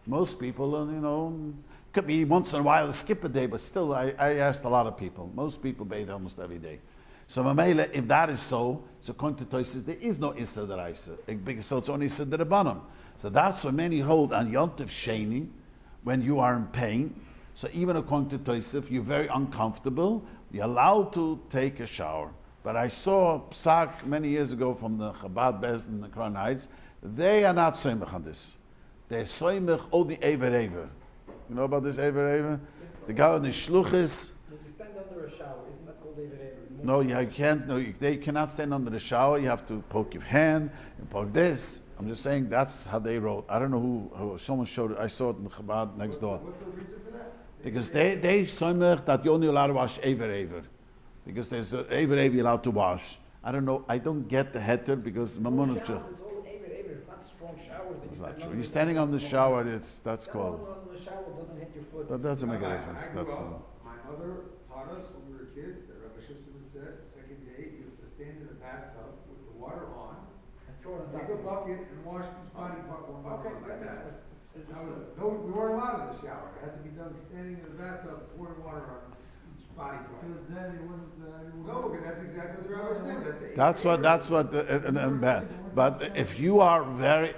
Most people, you know, could be once in a while skip a day, but still I asked a lot of people. Most people bathe almost every day. So Mamela, if that is so according to Tosis, there is no Isadaraisa. So it's only Isadarabanim. So that's why many hold on Yom Tov Sheni, when you are in pain. So even according to Tosif, you're very uncomfortable, you're allowed to take a shower. But I saw Psak many years ago from the Chabad Bez in the Crown Heights, they are not soymech on this. They're soymech all the Ever. You know about this Ever? The guy on the Shluchis. If you stand under a shower, isn't that called Ever? No, you can't. No, they cannot stand under the shower. You have to poke your hand and poke this. I'm just saying that's how they wrote. I don't know who someone showed it. I saw it in the Chabad next door. What's the reason for that? Because they soymech that you're only allowed to wash Ever. Because there's Ever you're allowed to wash. I don't know. I don't get the heter because Mamun It's all Ever. It's not strong showers. It's not true. You're standing on the shower. That's called. The shower doesn't hit your foot. That doesn't make a difference. I grew That's. up, my mother taught us when we were kids that Rabbi Shusterman said the second day you have to stand in the bathtub with the water on, take a bucket and wash each body part one by one like that. We weren't allowed in the shower. It had to be done standing in the bathtub, pouring water on each body part. Because then it wasn't. No, because that's exactly what the rabbi said. That's what bad. But if you are very,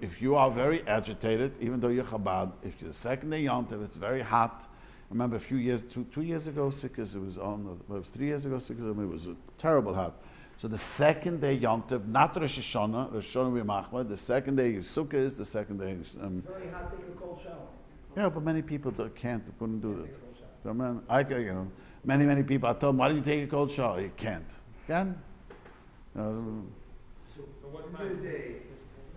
if you are very agitated, even though you're Chabad, if you're the second day Yom Tov, it's very hot. I remember a few years, two years ago, Sikkis, it was 3 years ago, Sikkis, it was terrible hot. So the second day Yom Tov, not Rosh Hashanah we machma. The second day Sukkah is the second day. It's very hot. Take a cold shower. Yeah, but many people couldn't do it. So, man, many people, I tell them, why do you take a cold shower? You can't. Can? So what End time? of the day,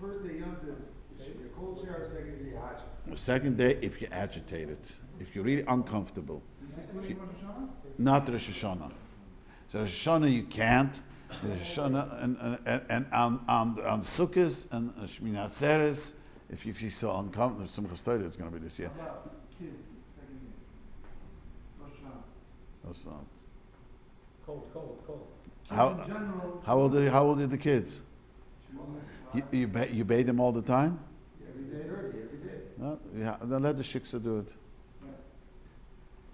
first day Yom Tov, it should be a cold shower, second day hot shower. The second day, if you're agitated, if you're really uncomfortable, Rosh Hashanah? not Rosh Hashanah. So Rosh Hashanah you can't. Rosh Hashanah and on Sukkot and Shmini Atzeres, if you feel so uncomfortable, Simchas Torah it's going to be this year. How about kids, second day? Rosh Hashanah. That's not. Cold. Kids in general. How old are the kids? You bathe them all the time? Every day. No? Yeah, then let the shiksa do it. Right.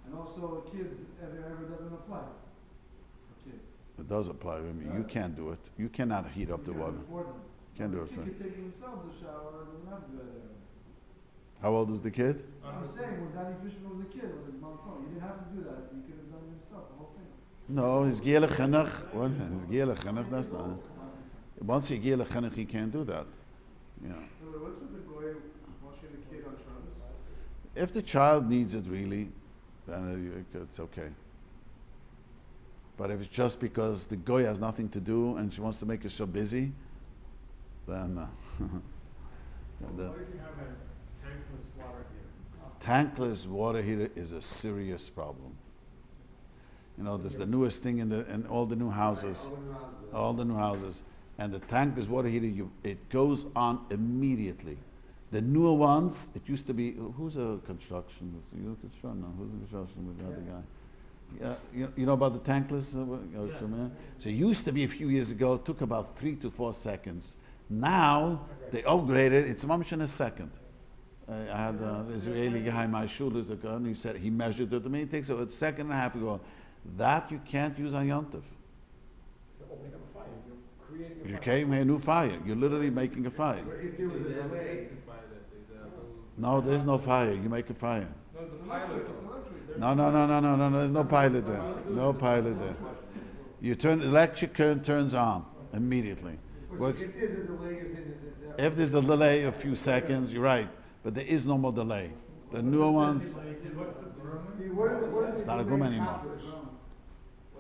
And also kids, ever doesn't apply for kids. It does apply to me. You can't do it. You cannot heat up the You water. can't afford them. Can't do it He for could take himself the shower, doesn't have to do it. How old is the kid? I'm saying when Danny Fishman was a kid, when his mom told him, he didn't have to do that. He could have done it himself, the whole thing. No, his giyah lechinuch. What? His giyah lechinuch. That's not. Once he giyah lechinuch, he can't do that. Yeah. What's with the goy washing the kid on Shabbos? If the child needs it really, then it's okay. But if it's just because the goy has nothing to do and she wants to make us so busy, then. What if you have a tankless water heater? Tankless water heater is a serious problem. You know, there's the newest thing in all the new houses, and the tankless water heater, it goes on immediately. The newer ones, it used to be, who's a construction? You construction? No, who's a construction with the other guy? Yeah, you know about the tankless? So it used to be a few years ago, it took about 3 to 4 seconds. Now, they upgraded, it's mamish in a second. I had an Israeli guy in my shul, and he said, he measured it to me, it takes a second and a half to go. That you can't use on Yom Tov. You're opening up a fire. You're creating a You fire. came a new fire. You're literally making a fire. But if there was a delay, No, there's no fire. You make a fire. No, it's a pilot. No. There's no pilot there. No pilot there. You turn electric current turns on immediately. Works. if there's a delay, you're saying that. If there's a delay, a few seconds, you're right. But there is no more delay. The newer ones, What is it's the not a delay grum anymore. accomplish?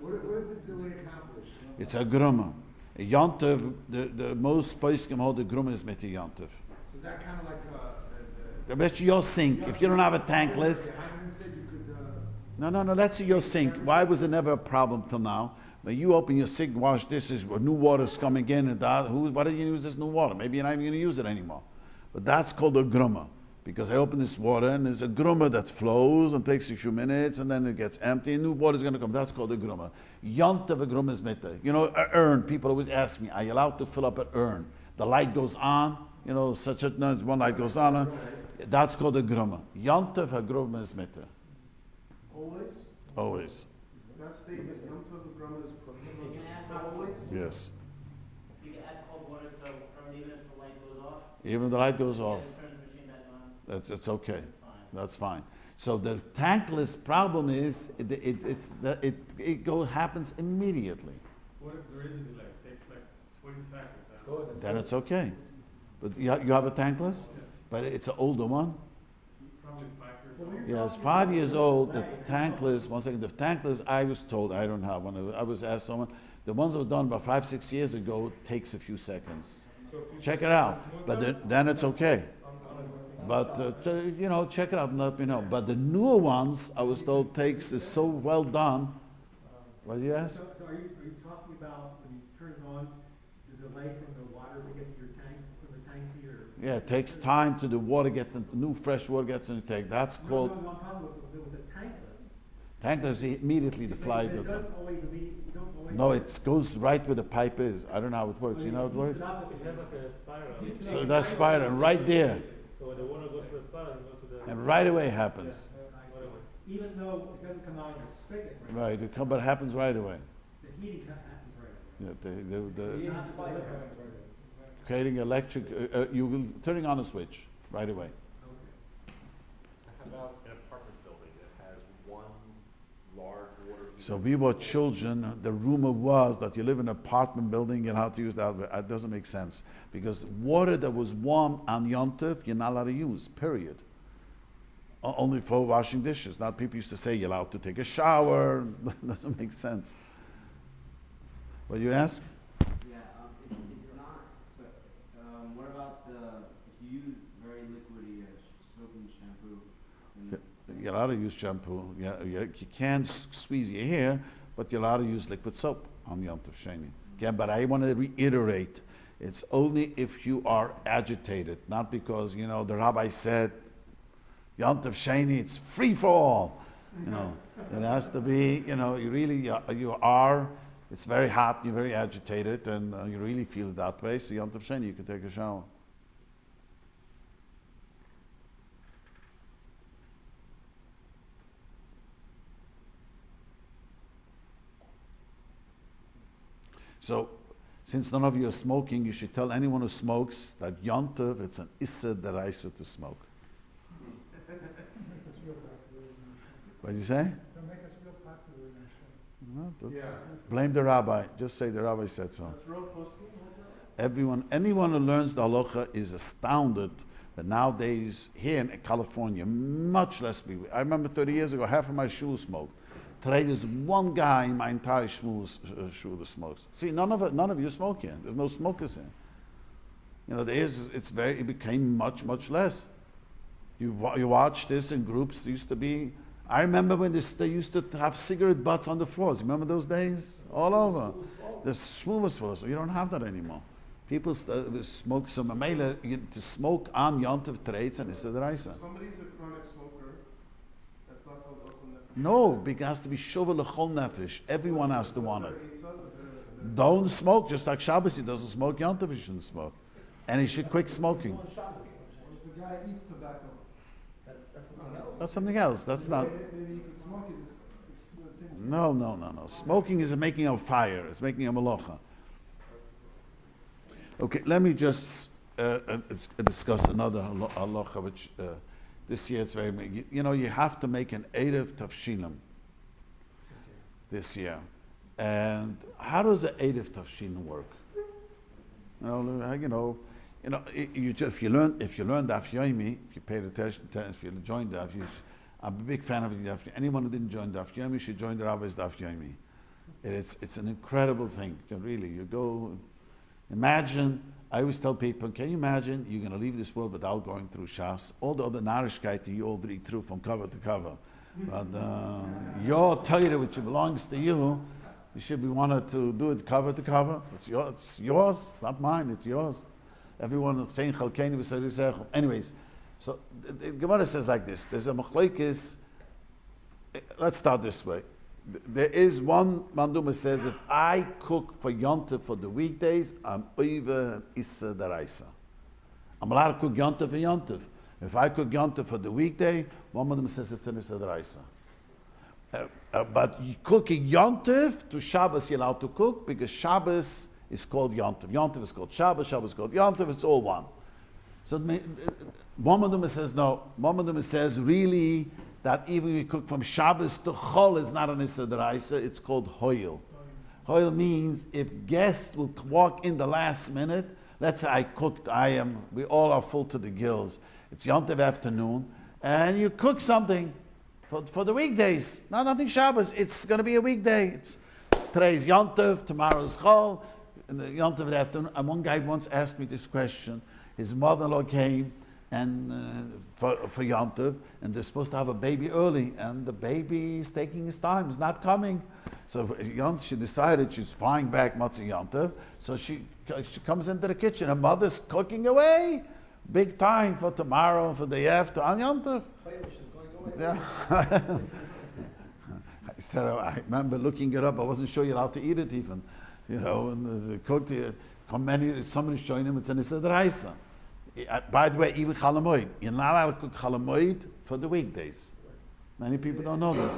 What did the delay accomplish? It's a grumma. A Yom Tov, the most poskim hold the grumma is mit a Yom Tov. So that kind of like, The best your sink. If you don't have a tankless, Hyman said you could, no. Let's see your sink. Why was it never a problem till now? When you open your sink, wash dishes, new water's coming in, and why do you use this new water? Maybe you're not even going to use it anymore. But that's called a grumma. Because I open this water and there's a grumma that flows and takes a few minutes and then it gets empty and new water is going to come. That's called a grumma. Yom Tov a grumma is mitzvah. You know, an urn. People always ask me, are you allowed to fill up an urn? The light goes on, you know, one light goes on. That's called a grumma. Yom Tov a grumma is mitzvah. Always? Always. That statement, Yom Tov the Grumma is You can add hot always? Yes. You can add cold water to urn even if the light goes off. Even the light goes off. You can turn the machine back on. It's okay. It's fine. That's fine. So the tankless problem is it happens immediately. What if there is a delay? It takes like 20 seconds. Then it's okay. But you have a tankless? But it's an older one? Probably 5 years old. Yes, 5 years old. The tankless, one second, the tankless, I was told, I don't have one. I was asked someone, the ones that were done about 5-6 years ago takes a few seconds. Check it out. But then it's okay. But, check it out and let me know. But the newer ones, I was told, is so well done. What do you ask? So are you talking about when you turn it on, the delay from the water to get to your tank, from the tank to your... Yeah, it takes time till the water gets in, new fresh water gets in the tank. That's called No problem with the tankless. tankless. Immediately the fly But it goes in. doesn't always immediately, you don't always... No, it goes right where the pipe is. I don't know how it works. You know how it works? It has like a spiral. So that's spiral right there, So when the water goes to the spiral, it goes to the... and right away it happens. Even though it doesn't come out of the spigot, Right, but it happens right away. the heating happens right away. Yeah, the Creating fire happens right away. creating electric, turning on a switch right away. How about an apartment building that has one large water heater? So we were children. The rumor was that you live in an apartment building and how to use that. It doesn't make sense because water that was warm on Yom Tov, you're not allowed to use. Period. only for washing dishes. Now people used to say you're allowed to take a shower. Doesn't make sense. What you ask? Yeah, if you're not, so, what about if you use very liquidy soap and shampoo? And You're allowed to use shampoo. You can squeeze your hair, but you're allowed to use liquid soap on Yom Tov Sheni. Yeah, but I want to reiterate, it's only if you are agitated, not because, the rabbi said, Yom Tov Sheni, it's free for all. It has to be, you are, it's very hot, you're very agitated, and you really feel it that way, so Yom Tov Sheni, you can take a shower. So, since none of you are smoking, you should tell anyone who smokes that Yom Tov, it's an Issa Deraisa to smoke. What did you say? Don't make us real popular in our show. Blame the rabbi. Just say the rabbi said so. That's real posting. Anyone who learns the halacha is astounded that nowadays here in California, much less people. I remember 30 years ago, half of my shul smoked. Today there's one guy in my entire shul that smokes. See, none of you smoke here. There's no smokers here. It became much, much less. You watch this in groups. It used to be. I remember when they used to have cigarette butts on the floors. Remember those days? All over. The shul was full, so you don't have that anymore. People smoke some mamela. To smoke on Yom Tov trades and it's a deraisa. Somebody's a chronic smoker. That's not called Elchonon. No, because it has to be shovel lechol nefesh. Everyone has to want it. Don't smoke, just like Shabbos, he doesn't smoke, Yom Tov he shouldn't smoke. And he should quit smoking. If the guy eats tobacco, That's something else. That's not. maybe you could smoke it. It's the same. No. Smoking is making a fire. It's making a malacha. Okay, let me just discuss another halacha, which this year it's very. You have to make an Erev Tavshilim this year. And how does an Erev Tavshilim work? If you learn Daf Yomi, if you paid attention, if you joined Daf Yomi, I'm a big fan of Daf Yomi. Anyone who didn't join Daf Yomi should join the Rabbi's Daf Yomi. It's an incredible thing. Really, you go. Imagine. I always tell people, can you imagine you're going to leave this world without going through Shas? All the other Narishkeit you all read through from cover to cover. But your Torah, which belongs to you, you should be wanted to do it cover to cover. It's yours, not mine, it's yours. Everyone saying Chalkeini v'Sarei. Anyways, so the Gemara says like this. There's a machlokes. Let's start this way. There is one mandum that says, if I cook for Yom Tov for the weekdays, I'm over Issa Daraisa. I'm allowed to cook Yom Tov for Yom Tov. If I cook Yom Tov for the weekday, one mandum says it's an Issa Daraisa. But cooking Yom Tov to Shabbos, you're allowed to cook because Shabbos is called Yom Tov. Yom Tov is called Shabbos. Shabbos is called Yom Tov. It's all one. So one mandum says no. One mandum says really that even if you cook from Shabbos to Chol, it's not an Issa D'Oraisa, it's called Hoil. Hoil means if guests will walk in the last minute, let's say I cooked, we all are full to the gills, it's Yom Tov afternoon, and you cook something for the weekdays, nothing Shabbos, it's going to be a weekday. Today's Yom Tov, tomorrow's Chol, and the Yom Tov afternoon. And one guy once asked me this question, his mother-in-law came, and for Yom Tov, and they're supposed to have a baby early, and the baby is taking his time, he's not coming. So she decided she's flying back Matzah Yom Tov, so she comes into the kitchen, her mother's cooking away, big time for tomorrow, for the day after, on Yom Tov. Yeah. I said, I remember looking it up, I wasn't sure you're allowed to eat it even, and the cook, somebody's showing him, it's an Issa D'Oraisa. By the way, even Chalamoid. You're not allowed to cook Chalamoid for the weekdays. Many people don't know this.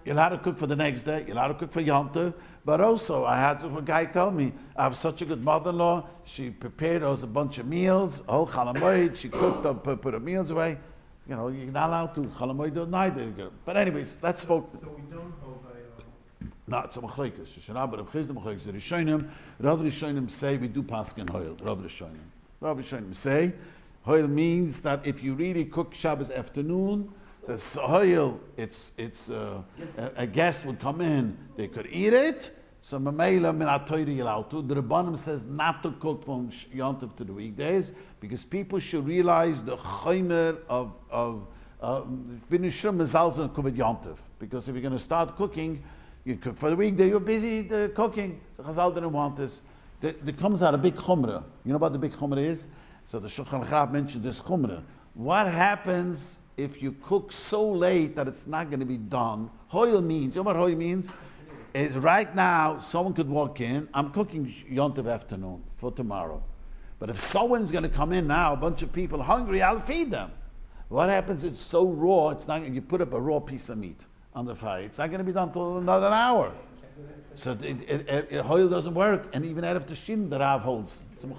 You're allowed to cook for the next day. You're allowed to cook for Yom Tov. But also, I had a guy tell me, I have such a good mother-in-law. She prepared us a bunch of meals, whole Chalamoid. She cooked up, put her meals away. You're not allowed to. Chalamoid neither. But anyways, let's focus. So we don't hold No, it's a machlokes. Shana, but Rabbi the machlokes. The Rishonim, Rav Rishonim say we do paskin hoil. Rav Rishonim say Hoil means that if you really cook Shabbos afternoon, the hoil, a guest would come in, they could eat it. So Mamela min atoyri allowed to. The Rabbanim says not to cook from Yom Tov to the weekdays because people should realize the chaymer of Binishrim Mezalzel Kuvet Yom Tov. Because if you're going to start cooking, you cook for the weekday. You're busy cooking. So Chazal didn't want this. There comes out a big chumrah. You know what the big chumrah is? So the Shulchan Aruch mentioned this chumrah. What happens if you cook so late that it's not going to be done? Hoil means, you know what hoil means? Is right now, someone could walk in, I'm cooking Yom Tov afternoon for tomorrow. But if someone's going to come in now, a bunch of people hungry, I'll feed them. What happens, it's so raw, it's not. You put up a raw piece of meat on the fire. It's not going to be done until another hour. So hoil doesn't work. And even Erev Tashin, the Rav holds. So even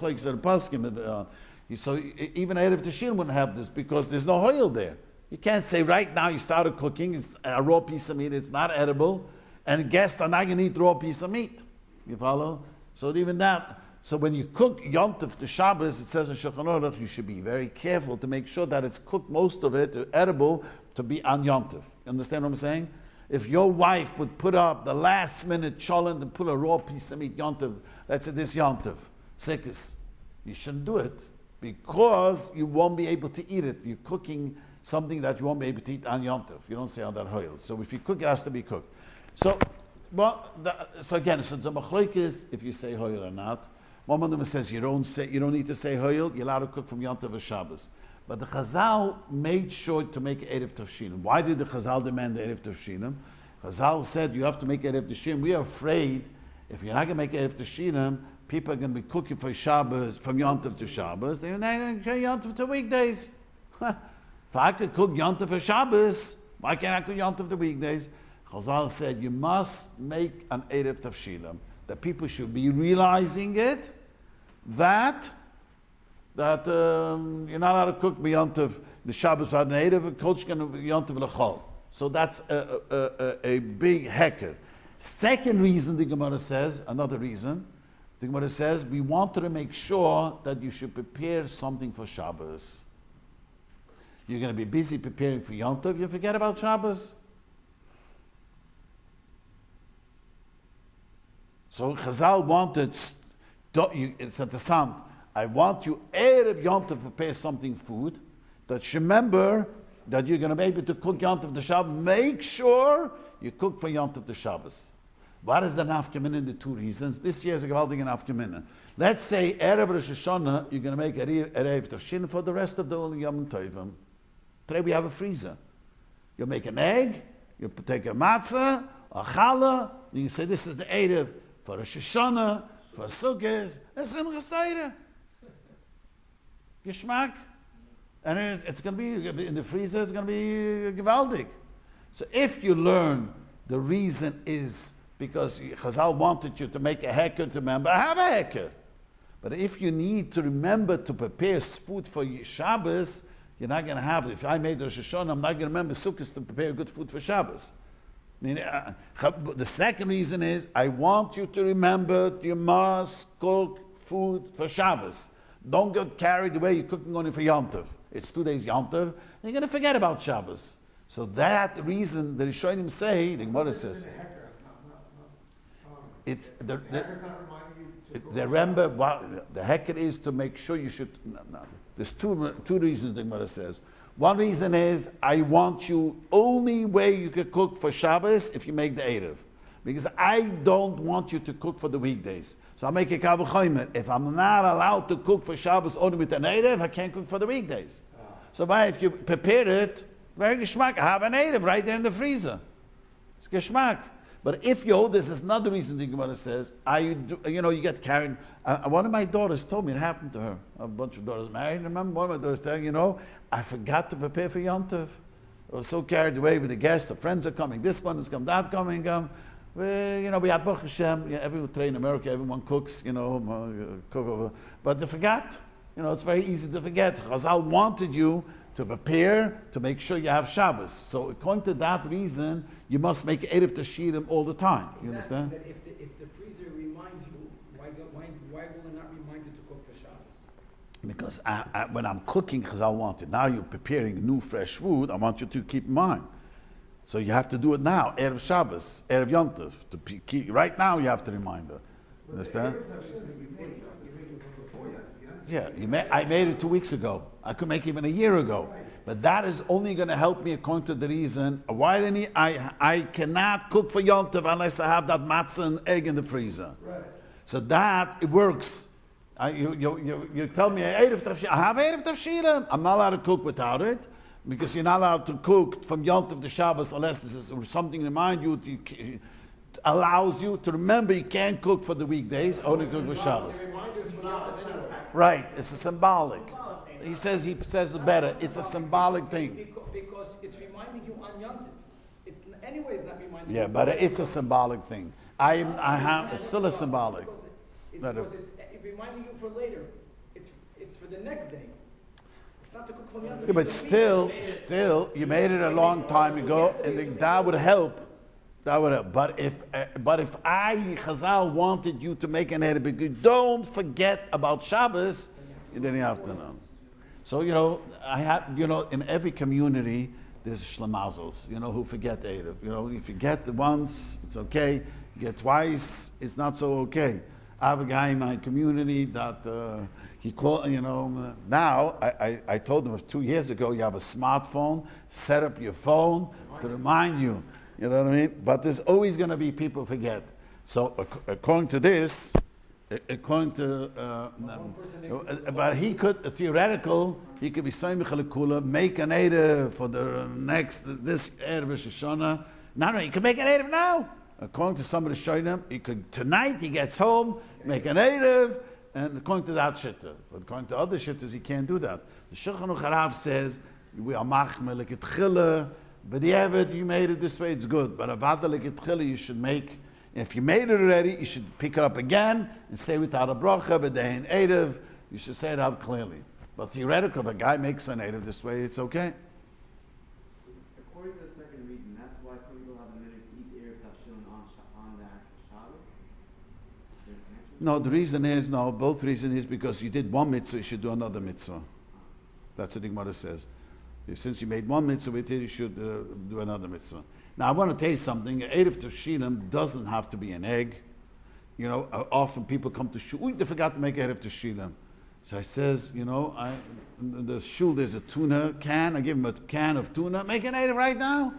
Erev Tashin wouldn't have this because there's no hoil there. You can't say right now you started cooking, it's a raw piece of meat, it's not edible. And guests are not going to eat raw piece of meat. You follow? So even that. So when you cook Yom Tov to Shabbos, it says in Shulchan Aruch, you should be very careful to make sure that it's cooked, most of it, edible, to be on Yom Tov. You understand what I'm saying? If your wife would put up the last minute cholent and put a raw piece of meat Yom Tov, let's say this Yom Tov, sickest, you shouldn't do it because you won't be able to eat it. You're cooking something that you won't be able to eat on Yom Tov. You don't say on that hoil. So if you cook, it has to be cooked. So, so again, so the machlokes if you say hoil or not. One of them says you don't need to say hoil. You're allowed to cook from Yom Tov or Shabbos. But the Chazal made sure to make Erev Tavshinim. Why did the Chazal demand the Erev Tavshinim? Chazal said you have to make Erev Tavshinim. We are afraid if you're not going to make Erev Tavshinim, people are going to be cooking for Shabbos from Yom Tov to Shabbos. They're not going to cook Yom Tov to weekdays. If I could cook Yom Tov for Shabbos, why can't I cook Yom Tov to weekdays? Chazal said you must make an Erev Tavshilim. That people should be realizing it, that you're not allowed to cook Yom Tov the Shabbos for an Erev, coach can Yom Tov l'chol. So that's a big hecker. Second reason the Gemara says, another reason, the Gemara says we wanted to make sure that you should prepare something for Shabbos. You're going to be busy preparing for Yom Tov, you forget about Shabbos. So Chazal wanted, it's at the sound, I want you, Erev Yom Tov, prepare something food, that you remember that you're going to be able to cook Yom Tov the Shabbos. Make sure you cook for Yom Tov the Shabbos. What is the nafkamina in the two reasons? This year is a gewaltige nafkamina. Let's say Erev Rosh Hashanah, you're going to make Erev Tavshin for the rest of the Yom Tovim. Today we have a freezer. You make an egg, you take a matzah, a challah, and you say this is the Erev for Rosh Hashanah, for Sukkot, it's Simchas Torah. Geschmack. And it's going to be, in the freezer, it's going to be gewaldig. So if you learn the reason is because Chazal wanted you to make a heker to remember, have a heker. But if you need to remember to prepare food for Shabbos, you're not going to have it. If I made Rosh Hashanah, I'm not going to remember Sukkot to prepare good food for Shabbos. I mean, the second reason is, I want you to remember you must cook food for Shabbos. Don't get carried away, you're cooking only for Yom Tov. It's 2 days Yom Tov, and you're going to forget about Shabbos. So that reason, the Rishonim say, the Gemara says, it's the remember, the hecker is to make sure you should, there's two reasons the Gemara says. One reason is, I want you, only way you can cook for Shabbos if you make the Erev. Because I don't want you to cook for the weekdays. So I make a kavachomer. If I'm not allowed to cook for Shabbos only with an Erev, I can't cook for the weekdays. So if you prepare it, very geschmack, I have an Erev right there in the freezer. It's geschmack. But if you hold this, is another reason the Gemara says, you get carried. One of my daughters told me it happened to her. A bunch of daughters married. Remember, one of my daughters telling, I forgot to prepare for Yom Tov. I was so carried away with the guests. The friends are coming. This one is coming. That coming. We had Baruch Hashem. Everyone train in America. Everyone cooks. Cook over. But they forgot. It's very easy to forget. Chazal wanted you to prepare, to make sure you have Shabbos. So according to that reason, you must make Erev Tashirim all the time. You understand? But if the freezer reminds you, why will it not remind you to cook for Shabbos? Because when I'm cooking, Chazal wanted, now you're preparing new fresh food, I want you to keep in mind. So you have to do it now, Erev Shabbos, Erev Yom Tov. Right now you have to remind her. Understand? Yeah, I made it 2 weeks ago. I could make it even a year ago. But that is only going to help me according to the reason. Why didn't I cannot cook for Yom Tov unless I have that matzah and egg in the freezer. Right. So that, it works. You tell me, I have Erev Tavshila. I'm not allowed to cook without it. Because you're not allowed to cook from Yom Tov to Shabbos unless this is something to remind you, allows you to remember you can't cook for the weekdays, only cook for Shabbos. Right, it's a symbolic. He says it better. It's a symbolic thing. Because it's reminding you on Yom Tov. It's anyways not reminding you. Yeah, but it's a symbolic thing. It's still a symbolic. Because it's reminding you for later. It's for the next day. Not to cook from Yom Tov. Yeah, but still, you made it a long time ago, and that would help. That would help. But if Chazal wanted you to make an erev, don't forget about Shabbos, then you have to know. So in every community there's shlemazels, who forget erev. If you get once, it's okay. You get twice, it's not so okay. I have a guy in my community that he called. Now I told him 2 years ago, you have a smartphone. Set up your phone to remind you. You know what I mean? But there's always going to be people who forget. So according to this, but he could theoretical. He could be Saimich Alekula, make an erev for the this erev Hashana. No, he could make an erev now. According to some of the Shonim, he could tonight. He gets home, make an erev, and according to that shitta. But according to other shittas, he can't do that. The Shulchan Aruch Harav says we are machmel like tchila. But you made it this way, it's good. But avada leketchila, you should make. If you made it already, you should pick it up again and say without a bracha, b'dein erev. You should say it out clearly. But theoretically, if a guy makes an erev this way, it's okay. According to the second reason, that's why some people have a minute to eat erev tafshilin on the actual Shabbos. No, the reason is both reason is because you did one mitzvah, you should do another mitzvah. That's what the Gemara says. Since you made one mitzvah with it, you should do another mitzvah. Now, I want to tell you something. Erev Tavshilim doesn't have to be an egg. Often people come to shul. They forgot to make Erev Tavshilim. So I says, the shul, there's a tuna can. I give him a can of tuna. Make an Erev right now.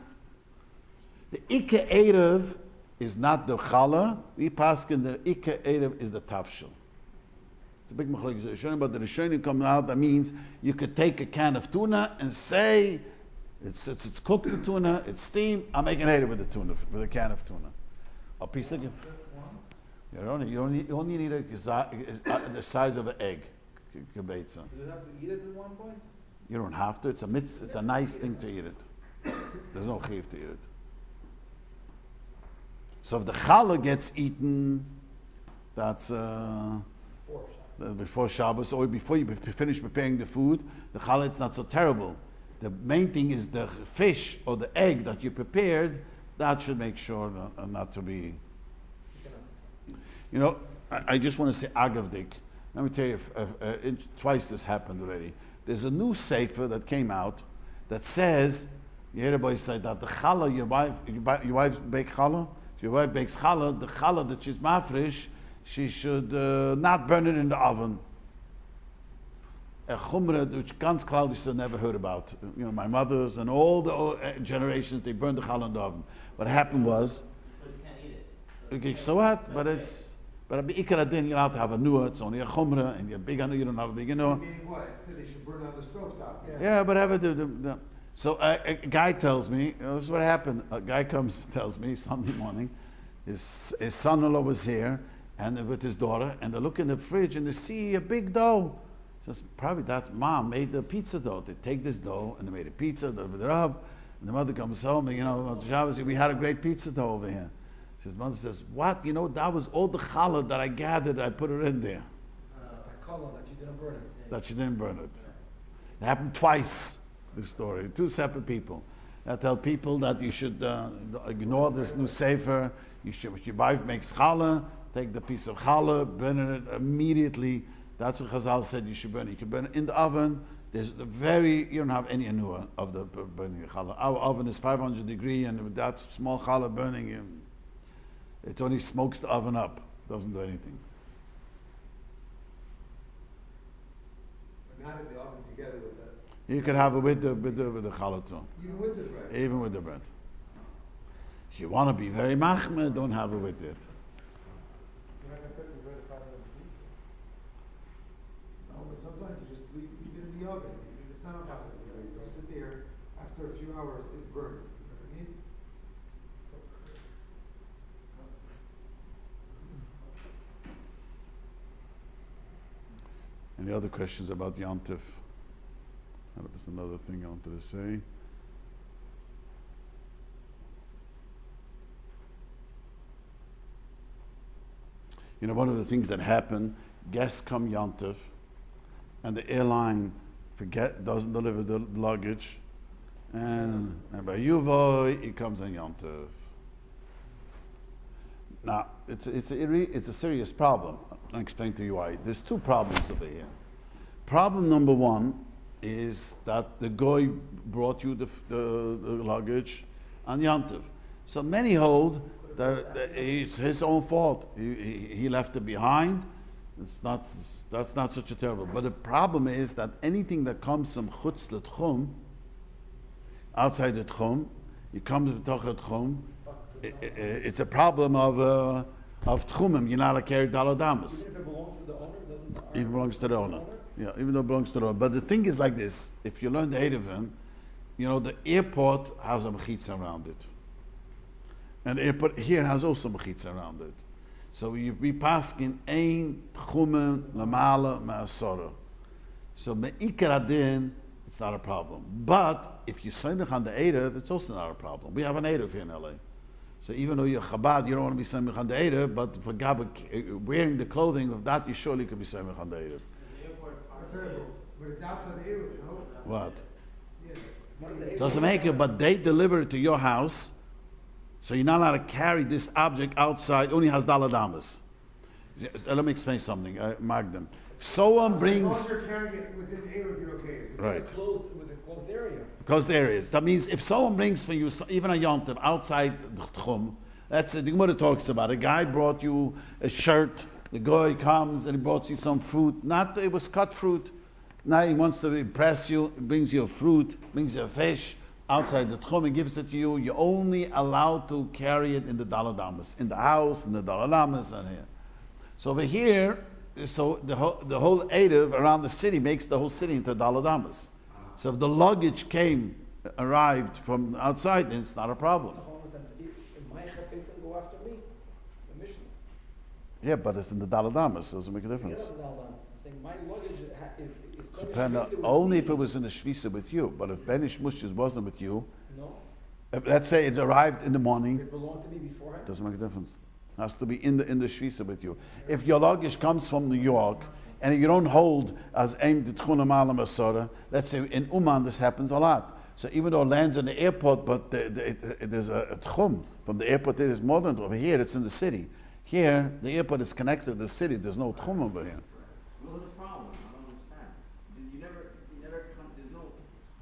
The Ika Erev is not the challah. We pass in the Ika Erev is the tafshil. It's a big machlokes, but the Rishonim come out. That means you could take a can of tuna and say it's cooked the tuna, it's steamed. I'm making erev with the tuna, with a can of tuna. A piece of. You only need the size of an egg. Do you have to eat it at one point? You don't have to. It's a nice thing to eat it. There's no chiv to eat it. So if the challah gets eaten, that's. Before Shabbos, or before you finish preparing the food, the challah is not so terrible. The main thing is the fish or the egg that you prepared, that should make sure not to be. I just want to say agavdik. Let me tell you, twice this happened already. There's a new sefer that came out that says, you hear everybody say that the challah, your wife bakes challah, if your wife bakes challah, the challah that she's mafresh, she should not burn it in the oven. A chumrah, which ganz Claudius never heard about. My mothers and all the generations, they burned the challah in the oven. What happened was, but you can't eat it. Okay, so what? But ikar adin, you're allowed to have a nuah. It's only a chumrah, and you're big on it. You don't have a big nuah. Meaning what? Instead, they should burn on the stovetop. Yeah, but have it. So a guy tells me, this is what happened. A guy comes and tells me Sunday morning, his son-in-law was here, and with his daughter, and they look in the fridge and they see a big dough. Says, probably that's mom made the pizza dough. They take this dough and they made a pizza, and the mother comes home and we had a great pizza dough over here. His mother says, what? That was all the challah that I gathered, I put it in there. Challah that you didn't burn it. That she didn't burn it. It happened twice, this story, two separate people. I tell people that you should ignore this new sefer. If your wife makes challah, take the piece of challah, burn it immediately. That's what Chazal said you should burn it. You can burn it in the oven. You don't have any anua of the burning the challah. Our oven is 500 degrees, and with that small challah burning, it only smokes the oven up. Doesn't do anything. But not in the oven together with that. You can have it with the challah too. Even with the bread. Even with the bread. If you want to be very machmir, don't have it with it. You're not gonna cook the bread apart from the meat? No, but sometimes you just leave it in the oven. It's not a problem. You'll sit there, after a few hours, it's burned. You know what I mean? Any other questions about Yom Tov? That was another thing I wanted to say. You know, one of the things that happen, guests come Yom Tov, and the airline doesn't deliver the luggage, and by Yuvoy, it comes on Yom Tov. Now, it's a serious problem. I'll explain to you why. There's two problems over here. Problem number one is that the goy brought you the luggage on Yom Tov. So many hold that it's his own fault. He left it behind. That's not such a terrible. But the problem is that anything that comes from chutz l'tchum, outside the tchum, it comes b'toch tchum. It's a problem of tchumim. You're not allowed to carry daladamas. Even if it belongs to the owner, doesn't the It belongs to the owner. Yeah, even though it belongs to the owner. But the thing is like this: if you learn the Eidevin, you know the airport has a mechitza around it, and the airport here has also mechitza around it. So you be paskin ein tchumim lamala ma'asora. So me'ikar adin, it's not a problem. But if you samech on the Eidev, it's also not a problem. We have an Eidev here in LA. So even though you're Chabad, you don't want to be samech on the Eidev, but for wearing the clothing of that, you surely could be samech on the Eidev. But it's outside the area, no? What? Yeah. Doesn't make it, but they deliver it to your house, so you're not allowed to carry this object outside, only has daladamas. Let me explain something, Magdan. Someone brings... As long as you're carrying it within the area, you're okay. Right. with a closed area? Closed areas. That means if someone brings for you, even a Yom Tov, outside the Tchum, that's the Gemara talks about. A guy brought you a shirt, the guy comes and he brought you some fruit. Not, it was cut fruit. Now he wants to impress you, brings you a fruit, brings you a fish, outside the Tchum, he gives it to you. You're only allowed to carry it in the daladamas, in the house, in the daladamas, and here. So over here, so the whole Eidev around the city makes the whole city into daladamas. So if the luggage arrived from outside, then it's not a problem. If my chafetz go after me, the Mishnah. Yeah, but it's in the daladamas, so it doesn't make a difference. I'm saying my luggage is Depend only if it was in the shvisa with you. But if Benish Mushis wasn't with you, no, let's say it arrived in the morning, it belonged to me beforehand. doesn't make a difference. It has to be in the shvisa with you. If your luggage comes from New York and you don't hold as aim the tchuna malam asora, let's say in Uman this happens a lot. So even though it lands in the airport, but there's a tchum from the airport. There is more than over here. It's in the city. Here the airport is connected to the city. There's no tchum over here. What's the problem? I don't understand. You never come, there's no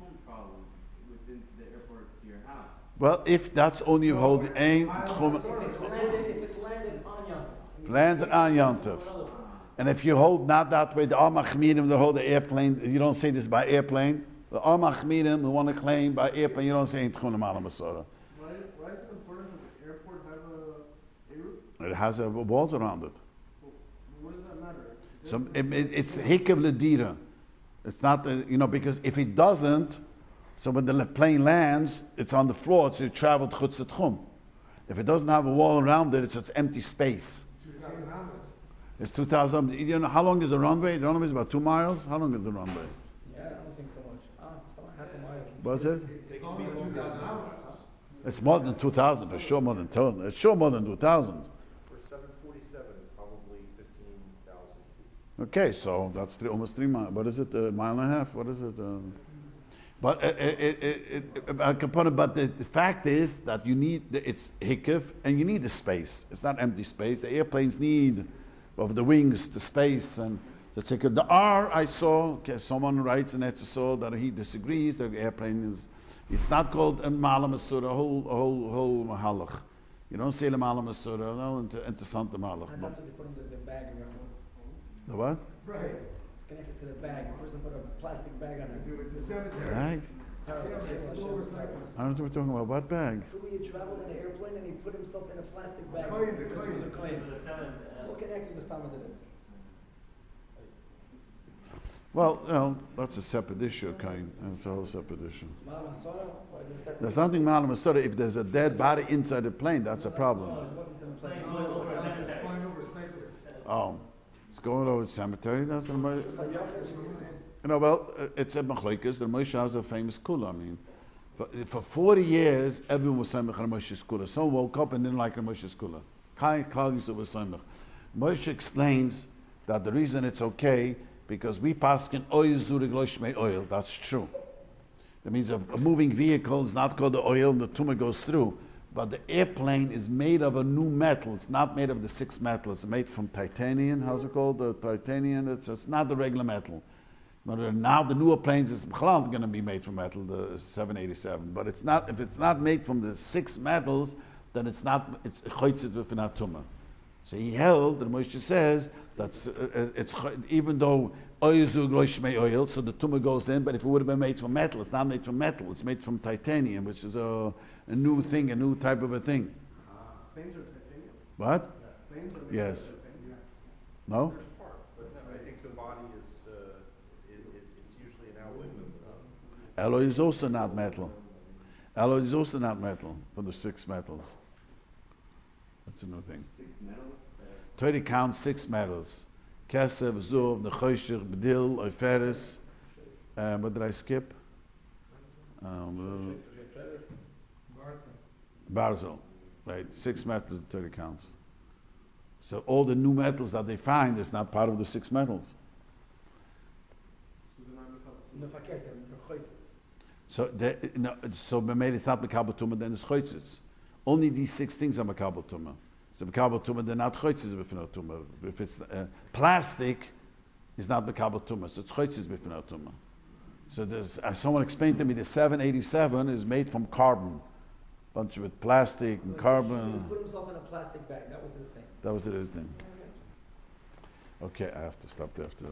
home problem within the airport to your house. Well, if that's only you hold aim tchum. If it landed on Yom Tov. Landed on Yom Tov. And if you hold not that way, the Al Machmirim, they hold the airplane, you don't say this by airplane. The Al Machmirim, who want to claim by airplane, you don't say in Tchuna Malam Masora. Why is it important that the airport have a roof? It has walls around it. What does that matter? So it's Hikev Ledira. It's not, because if it doesn't, so when the plane lands, it's on the floor, so you travel to Chutz Tchum. If it doesn't have a wall around it, it's empty space. It's 2,000. You know how long is the runway? The runway is about 2 miles. How long is the runway? Yeah, I don't think so much. It's about half a mile. What's it? It's only 2,000 hours. It's more than 2,000 for sure. More than 2,000. It's sure more than 2,000. For 747, it's probably 15,000. Okay, so that's almost 3 miles. What is it? A mile and a half? What is it? But the fact is that you need it's hikif and you need the space. It's not empty space. The airplanes need of the wings, the space, and That's like the R I saw. Okay, someone writes in Etzisol that he disagrees. The airplane is. It's not called a Mala Masura. Whole Mahalach. You don't say the Mala Masura. No, into Santa Malach. And that's what they put in the bag around. The what? Right. Connected to the bag. The person put a plastic bag on it. Do it, the cemetery. Bag? Yeah, it's full of recyclables. I don't know what we're talking about. What bag? Who he had traveled in an airplane and he put himself in a plastic bag. Coin, the This coin. was a coin. So the seventh, So what connected the stomach to this? Well, that's a separate issue, kind. That's a whole separate issue. Mala Masora? Why is it separate? There's nothing Mala Masura. If there's a dead body inside the plane, that's a problem. No, it wasn't in the plane. plane going over a cemetery. Find over recyclables. Oh, it's going over the cemetery. That's a, It's like Yochel. it's a machlokes. The Moshe has a famous kula. I mean, for 40 years, everyone was saying Moshe's kula. Someone woke up and didn't like the Moshe's kula. Kai Klagis was saying. Moshe explains that the reason it's okay because we pass in oil zurig loishmei oil. That's true. That means a moving vehicle is not called the oil, and the tumor goes through. But the airplane is made of a new metal. It's not made of the 6 metal. It's made from titanium. How's it called? The titanium. It's not the regular metal. But now the newer planes is going to be made from metal, the 787. But it's not. If it's not made from the 6 metals, then it's not. It's choitzit with an tumor. So he held, the Moshe says, that's it's even though oil zug loishmei oil, so the tumor goes in. But if it would have been made from metal, it's not made from metal. It's made from titanium, which is a new thing, a new type of a thing. Planes are titanium. What? Planes are made Yes. of titanium. No? There's parts, but no, I think the body is, it's usually an aluminum. Alloy is also not metal. Alloy is also not metal from the 6 metals. That's a new thing. 6 metals? Torah counts 6 metals. Kesef, Zuv, Nechoshir, Bdil, Oiferis. What did I skip? Barzel. Right, 6 metals the Torah counts. So all the new metals that they find is not part of the 6 metals. No, verkehrt, they're choitzit. So B'meil it's not Mekabel Tumah, then it's Choitzitz. Only these 6 things are Mekabel Tumah. So Mekabel Tumah, they're not Choitzitz B'finot Tumah. If it's plastic, it's not Mekabel Tumah, so it's Choitzitz B'finot Tumah. So there's, someone explained to me the 787 is made from carbon. Bunch of it, plastic and He carbon. just put himself in a plastic bag. That was his thing. That was his thing. Okay, I have to stop there after.